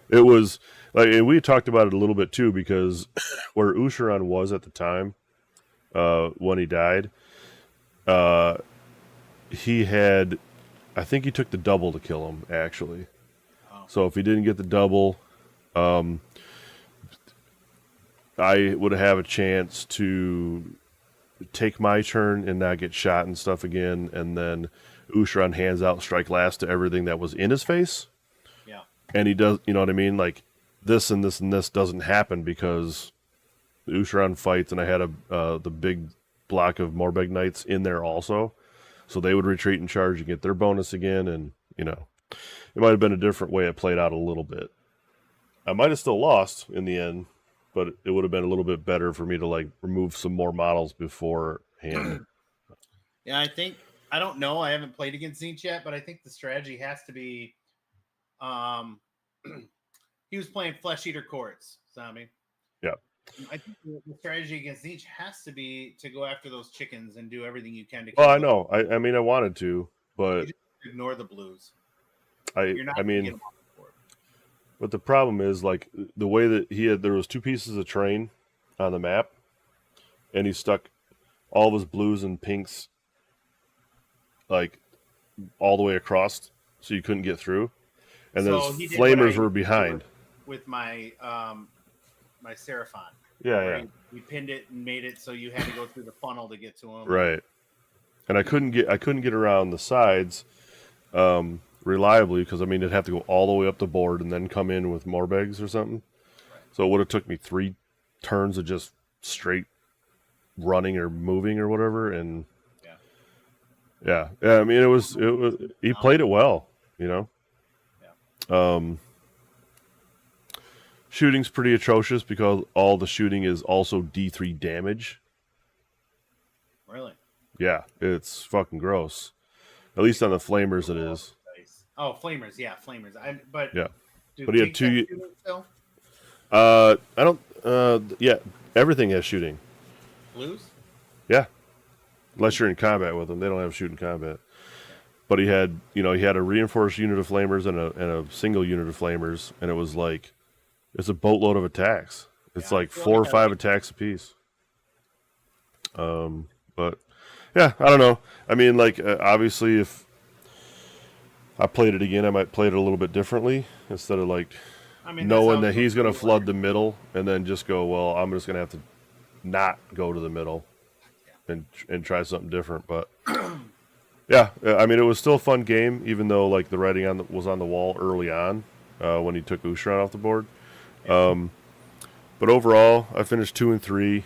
it was like, and we talked about it a little bit too because where Usharan was at the time when he died, he had, I think he took the double to kill him actually. Oh. So if he didn't get the double, I would have a chance to take my turn and not get shot and stuff again, and then Usharan hands out strike last to everything that was in his face. Yeah. And he does, you know what I mean? Like this and this and this doesn't happen because Usharan fights, and I had the big block of Morbeg Knights in there also. So they would retreat and charge and get their bonus again, and, it might have been a different way it played out a little bit. I might have still lost in the end, but it would have been a little bit better for me to like remove some more models beforehand. Yeah, I don't know. I haven't played against Zinch yet, but I think the strategy has to be, he was playing Flesh Eater Courts, Zombie. Yeah. I think the strategy against Zinch has to be to go after those chickens and do everything you can to. Well, I know. I mean, I wanted to, but you just ignore the blues. But the problem is like the way that there was 2 pieces of terrain on the map, and he stuck all of his blues and pinks like all the way across, so you couldn't get through, and then his flamers were behind. With my my Seraphon. Yeah. We pinned it and made it so you had to go through the funnel to get to him. Right. And I couldn't get around the sides reliably because it'd have to go all the way up the board and then come in with Morbegs or something. Right. So it would have took me 3 turns of just straight running or moving or whatever, and yeah. I mean, it was he played it well, Yeah. Shooting's pretty atrocious because all the shooting is also D3 damage. Really? Yeah, it's fucking gross. At least on the flamers it is. Oh, flamers, yeah, flamers. But he had 2. Still? I don't. Yeah, everything has shooting. Blues? Yeah, unless you're in combat with them, they don't have shooting combat. But he had a reinforced unit of flamers and a single unit of flamers, and it was like. It's a boatload of attacks. It's like 4 or 5 attacks apiece. But yeah, I don't know. I mean, like obviously, if I played it again, I might play it a little bit differently instead of like knowing that he's going to flood the middle and then just go, well, I'm just going to have to not go to the middle and try something different. But yeah, I mean, it was still a fun game, even though like the writing was on the wall early on when he took Ushran off the board. But overall, I finished 2 and 3,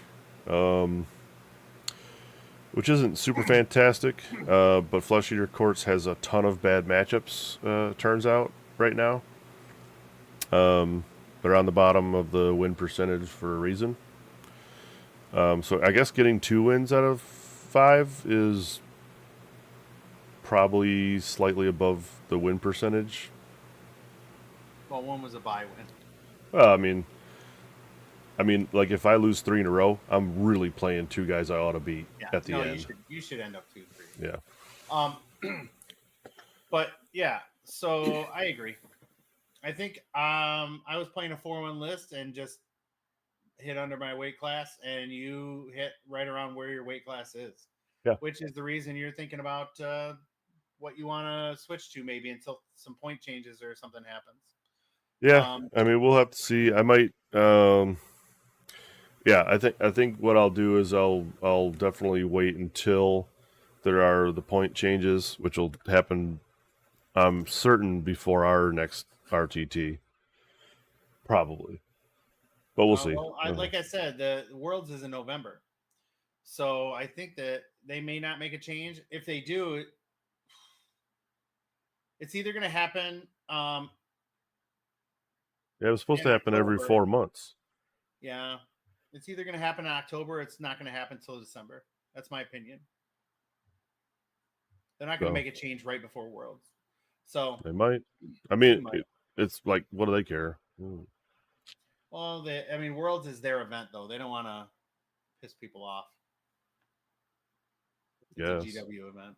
which isn't super fantastic. But Flesh Eater Courts has a ton of bad matchups. Turns out right now, they're on the bottom of the win percentage for a reason. So I guess getting 2 wins out of 5 is probably slightly above the win percentage. Well, 1 was a bye win. Well, I mean, like if I lose 3 in a row, I'm really playing 2 guys I ought to beat at the end. You should end up 2-3. Yeah. But yeah, so I agree. I think I was playing a 4-1 list and just hit under my weight class, and you hit right around where your weight class is. Yeah. Which is the reason you're thinking about what you want to switch to maybe until some point changes or something happens. Yeah, I mean, we'll have to see. I might. Yeah, I think what I'll do is I'll definitely wait until there are the point changes, which will happen. I'm certain before our next RTT, probably, but we'll see. Well, like I said, the Worlds is in November, so I think that they may not make a change. If they do, it's either going to happen. Yeah, it was supposed in to happen every October. 4 months. Yeah, it's either going to happen in October or it's not going to happen until December. That's my opinion. They're not going to So make a change right before Worlds. So they might. I they mean, might. it's like, what do they care? Well, I mean, Worlds is their event, though. They don't want to piss people off. It's a Yes. GW event.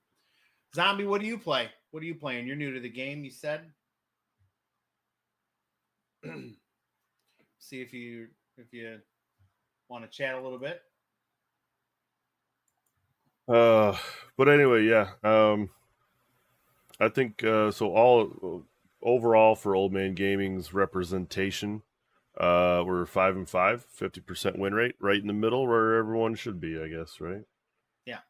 Zombie, what do you play? What are you playing? You're new to the game, you said. See if you want to chat a little bit. But anyway, yeah. I think so. All overall for Old Man Gaming's representation, we're 5-5, 50% win rate, right in the middle where everyone should be, I guess, right? Yeah,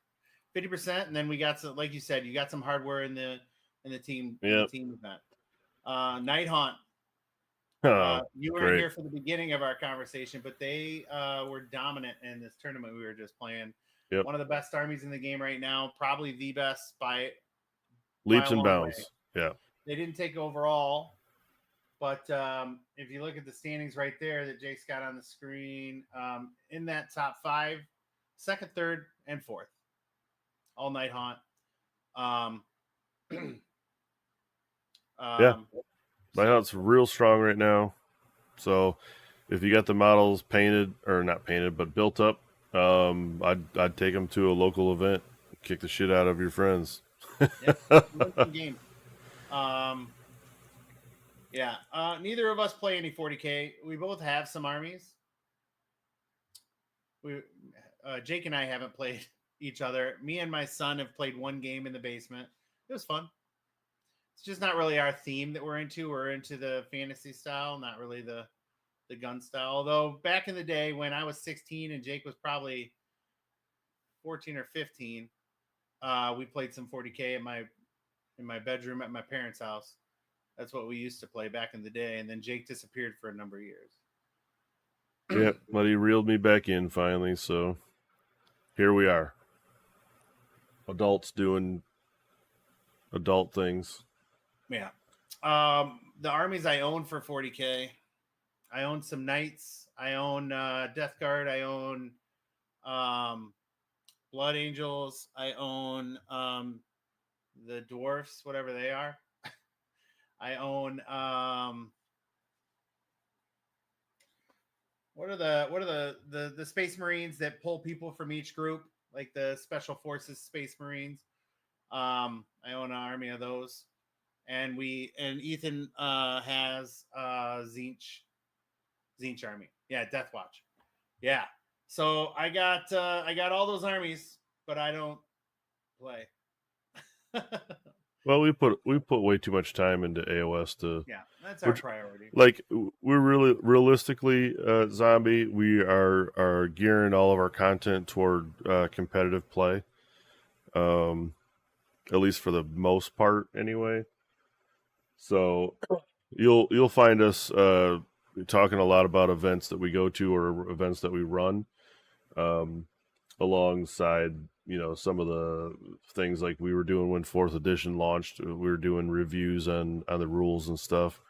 50%, and then we got some, like you said, you got some hardware in the team event. Night Haunt. You weren't Great. here for the beginning of our conversation, but they were dominant in this tournament we were just playing. Yep. One of the best armies in the game right now, probably the best by Leaps a and long way. bounds. Yeah. They didn't take overall, but if you look at the standings right there that Jake's got on the screen, in that top 5, second, third, and fourth, all Night Haunt. Yeah. Night Haunt's real strong right now. So if you got the models painted, or not painted, but built up, I'd take them to a local event, kick the shit out of your friends. Game. Yeah. Neither of us play any 40K. We both have some armies. Jake and I haven't played each other. Me and my son have played one game in the basement. It was fun. It's just not really our theme that we're into. We're into the fantasy style, not really the gun style. Although back in the day when I was 16 and Jake was probably 14 or 15, we played some 40K in my bedroom at my parents' house. That's what we used to play back in the day. And then Jake disappeared for a number of years. Yep, but he reeled me back in finally, so here we are. Adults doing adult things. Yeah. The armies I own for 40K, I own some knights. I own Death Guard. I own Blood Angels. I own the dwarfs, whatever they are. I own what are the Space Marines that pull people from each group, like the Special Forces Space Marines. I own an army of those. And Ethan has Zinch army. Yeah, Death Watch. Yeah. So I got all those armies, but I don't play. Well, we put way too much time into AoS to. Yeah, that's our priority. Like, we're really realistically, Zombie. We are gearing all of our content toward competitive play. At least for the most part, anyway. So you'll find us talking a lot about events that we go to or events that we run, alongside some of the things like we were doing when 4th edition launched. We were doing reviews on the rules and stuff.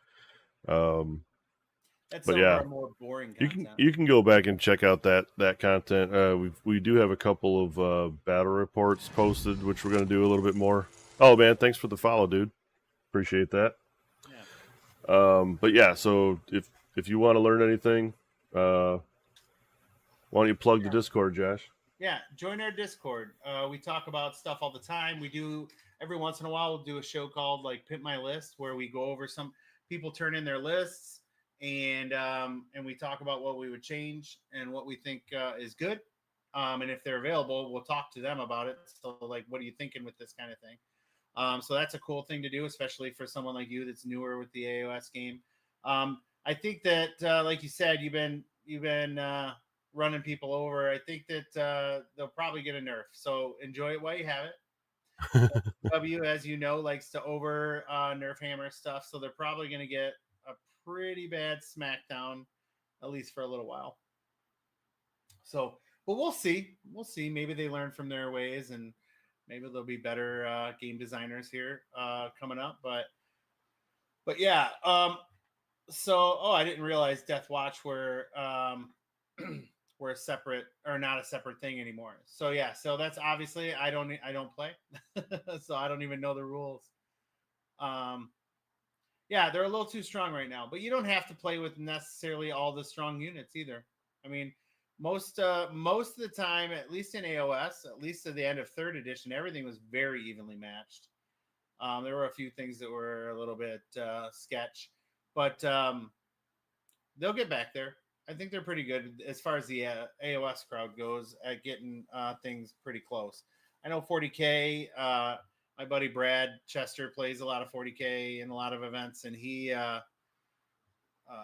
That's but yeah, a more boring content. You can go back and check out that content. We do have a couple of battle reports posted, which we're going to do a little bit more. Oh man, thanks for the follow, dude. Appreciate that. Yeah. But yeah, so if you want to learn anything, why don't you plug the Discord, Josh? Yeah, join our Discord. We talk about stuff all the time. We do every once in a while. We'll do a show called like Pimp My List, where we go over some people turn in their lists, and we talk about what we would change and what we think is good. And if they're available, we'll talk to them about it. So, like, what are you thinking with this kind of thing? So that's a cool thing to do, especially for someone like you that's newer with the AoS game. I think that, like you said, you've been running people over. I think that they'll probably get a nerf. So enjoy it while you have it. W, as you know, likes to over nerf hammer stuff. So they're probably going to get a pretty bad smackdown, at least for a little while. So, but we'll see. We'll see. Maybe they learn from their ways, and maybe there'll be better game designers here coming up. But yeah, So, I didn't realize Death Watch were were a separate or not a separate thing anymore. So yeah, so that's obviously I don't play, so I don't even know the rules. Um, yeah, they're a little too strong right now, but you don't have to play with necessarily all the strong units either. I mean, most of the time, at least in AOS, at least at the end of third edition, everything was very evenly matched. There were a few things that were a little bit sketch, but they'll get back there. I think they're pretty good as far as the AOS crowd goes at getting things pretty close. I know 40K. My buddy Brad Chester plays a lot of 40K in a lot of events, and he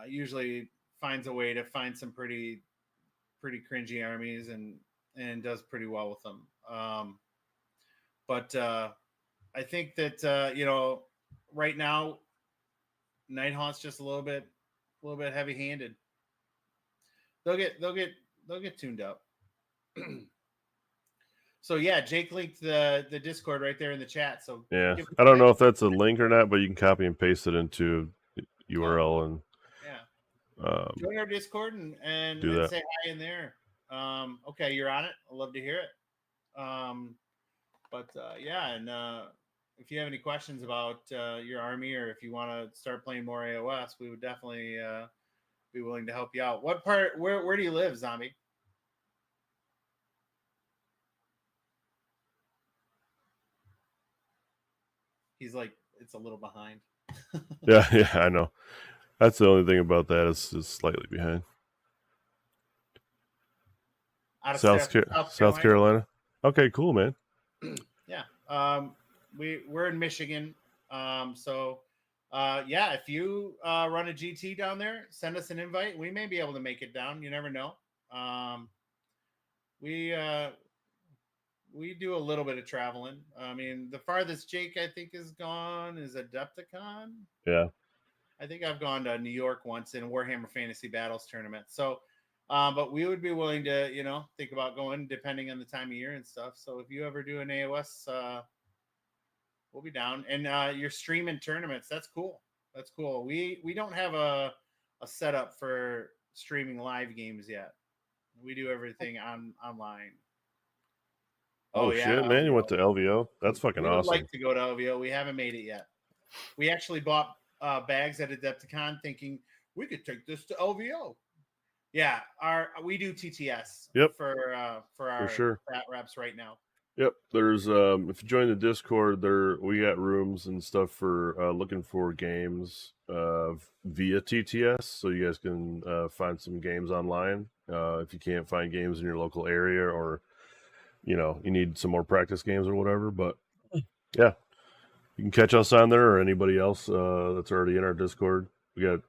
usually finds a way to find some pretty cringy armies and does pretty well with them. But I think that right now Nighthawk's just a little bit heavy handed. They'll get they'll get they'll get tuned up. So yeah, Jake linked the Discord right there in the chat. So Yeah, give I don't know if that's a link or not, but you can copy and paste it into URL and yeah, um, join our Discord do and that. say hi in there. Okay, you're on it. I'd love to hear it. But yeah, and if you have any questions about your army or if you want to start playing more AOS, we would definitely be willing to help you out. What part? Where do you live, Zombie? He's like, it's a little behind. Yeah, yeah, I know. That's the only thing about that is slightly behind. Out of South South Carolina. Carolina. Okay, cool, man. Yeah. We're in Michigan. So yeah, if you run a GT down there, send us an invite. We may be able to make it down. You never know. Um, we we do a little bit of traveling. I mean, the farthest Jake I think is gone is Adepticon. Yeah. I think I've gone to New York once in Warhammer Fantasy Battles tournament. So, but we would be willing to, think about going depending on the time of year and stuff. So if you ever do an AOS, we'll be down. And you're streaming tournaments. That's cool. That's cool. We don't have a setup for streaming live games yet. We do everything online. Oh Yeah, shit, man! You went to LVO. That's fucking we would like awesome. to go to LVO. We haven't made it yet. We actually bought bags at Adepticon, thinking we could take this to LVO. Yeah, we do TTS Yep, for for our sure. fat reps right now. Yep. There's if you join the Discord, we got rooms and stuff for looking for games via TTS, so you guys can find some games online. If you can't find games in your local area, or you need some more practice games or whatever, but yeah, you can catch us on there or anybody else that's already in our Discord. We got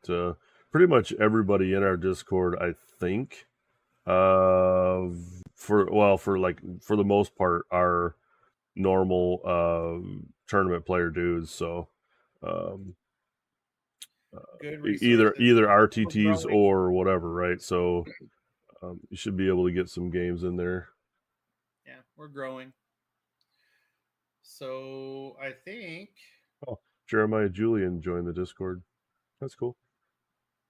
pretty much everybody in our Discord, I think. For the most part, are normal tournament player dudes. So Good either resources. We're RTTs growing. or whatever, right? So you should be able to get some games in there. Yeah, we're growing. So I think, Oh, Jeremiah Julian joined the Discord. That's cool.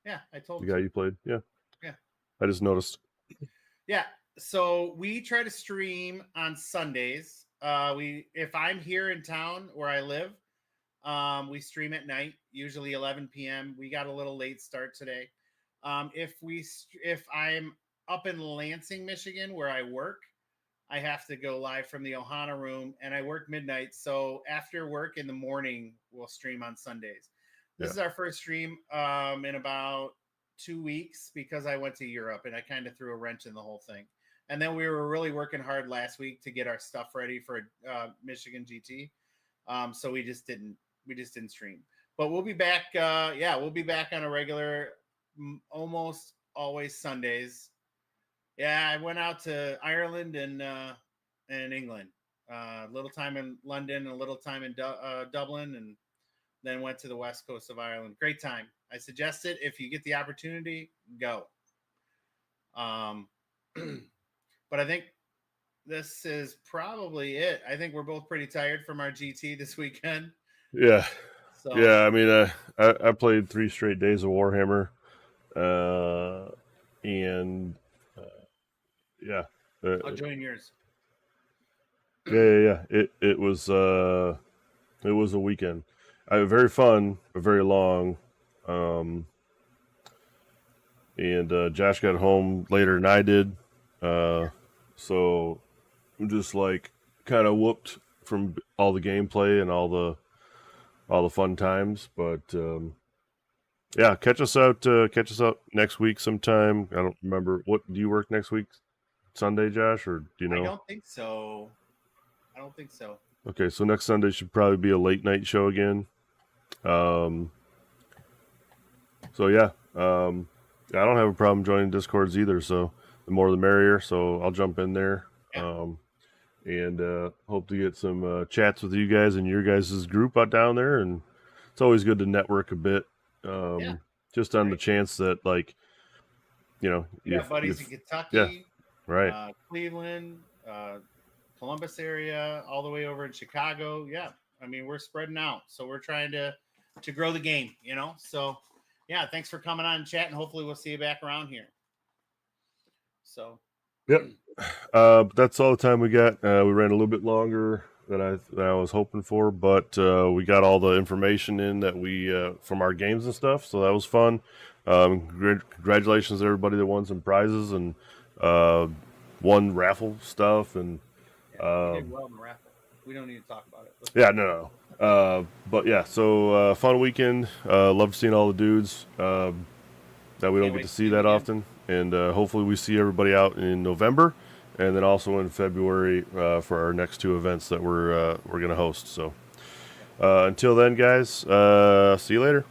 yeah, I told The him guy to. you played, yeah. Yeah, I just noticed. yeah. So we try to stream on Sundays. If I'm here in town where I live, we stream at night, usually 11 p.m. We got a little late start today. If I'm up in Lansing, Michigan, where I work, I have to go live from the Ohana room, and I work midnight. So after work in the morning, we'll stream on Sundays. This Yeah, is our first stream in about 2 weeks because I went to Europe and I kind of threw a wrench in the whole thing. And then we were really working hard last week to get our stuff ready for Michigan GT. So we just didn't stream. But we'll be back. We'll be back on a regular, almost always Sundays. Yeah, I went out to Ireland and England. A little time in London, a little time in Dublin, and then went to the west coast of Ireland. Great time. I suggest it if you get the opportunity, go. But I think this is probably it. I think we're both pretty tired from our GT this weekend. yeah. So Yeah, I mean, I played 3 straight days of Warhammer, and yeah, I'll uh, join yours. yeah. It was a weekend. Very fun, but very long. Um, and Josh got home later than I did, uh, so I'm just like kind of whooped from all the gameplay and all the fun times. But yeah, catch us out. Catch us out next week sometime. I don't remember. What do you work next week? Sunday, Josh, or do you I know? don't think so. I don't think so. Okay, so next Sunday should probably be a late night show again. Um, so yeah, I don't have a problem joining Discords either. So the more the merrier. So I'll jump in there. Yeah. And hope to get some chats with you guys and your guys' group out down there. And it's always good to network a bit, Yeah. just on the Right. chance that, like, We got buddies in yeah, Kentucky, right, Cleveland, Columbus area, all the way over in Chicago. Yeah. I mean, we're spreading out. So we're trying to grow the game, you know? So yeah, thanks for coming on and chat, and hopefully we'll see you back around here. So yep. But that's all the time we got. We ran a little bit longer than I was hoping for, but we got all the information in that we from our games and stuff, so that was fun. Congratulations to everybody that won some prizes and uh, won raffle stuff, and yeah, you did well in the raffle. We don't need to talk about it. yeah, no. But yeah, so fun weekend. Love seeing all the dudes that we don't Can't get wait to to see see them that again. often, and hopefully we see everybody out in November, and then also in February for our next 2 events that we're gonna host. So until then, guys, see you later.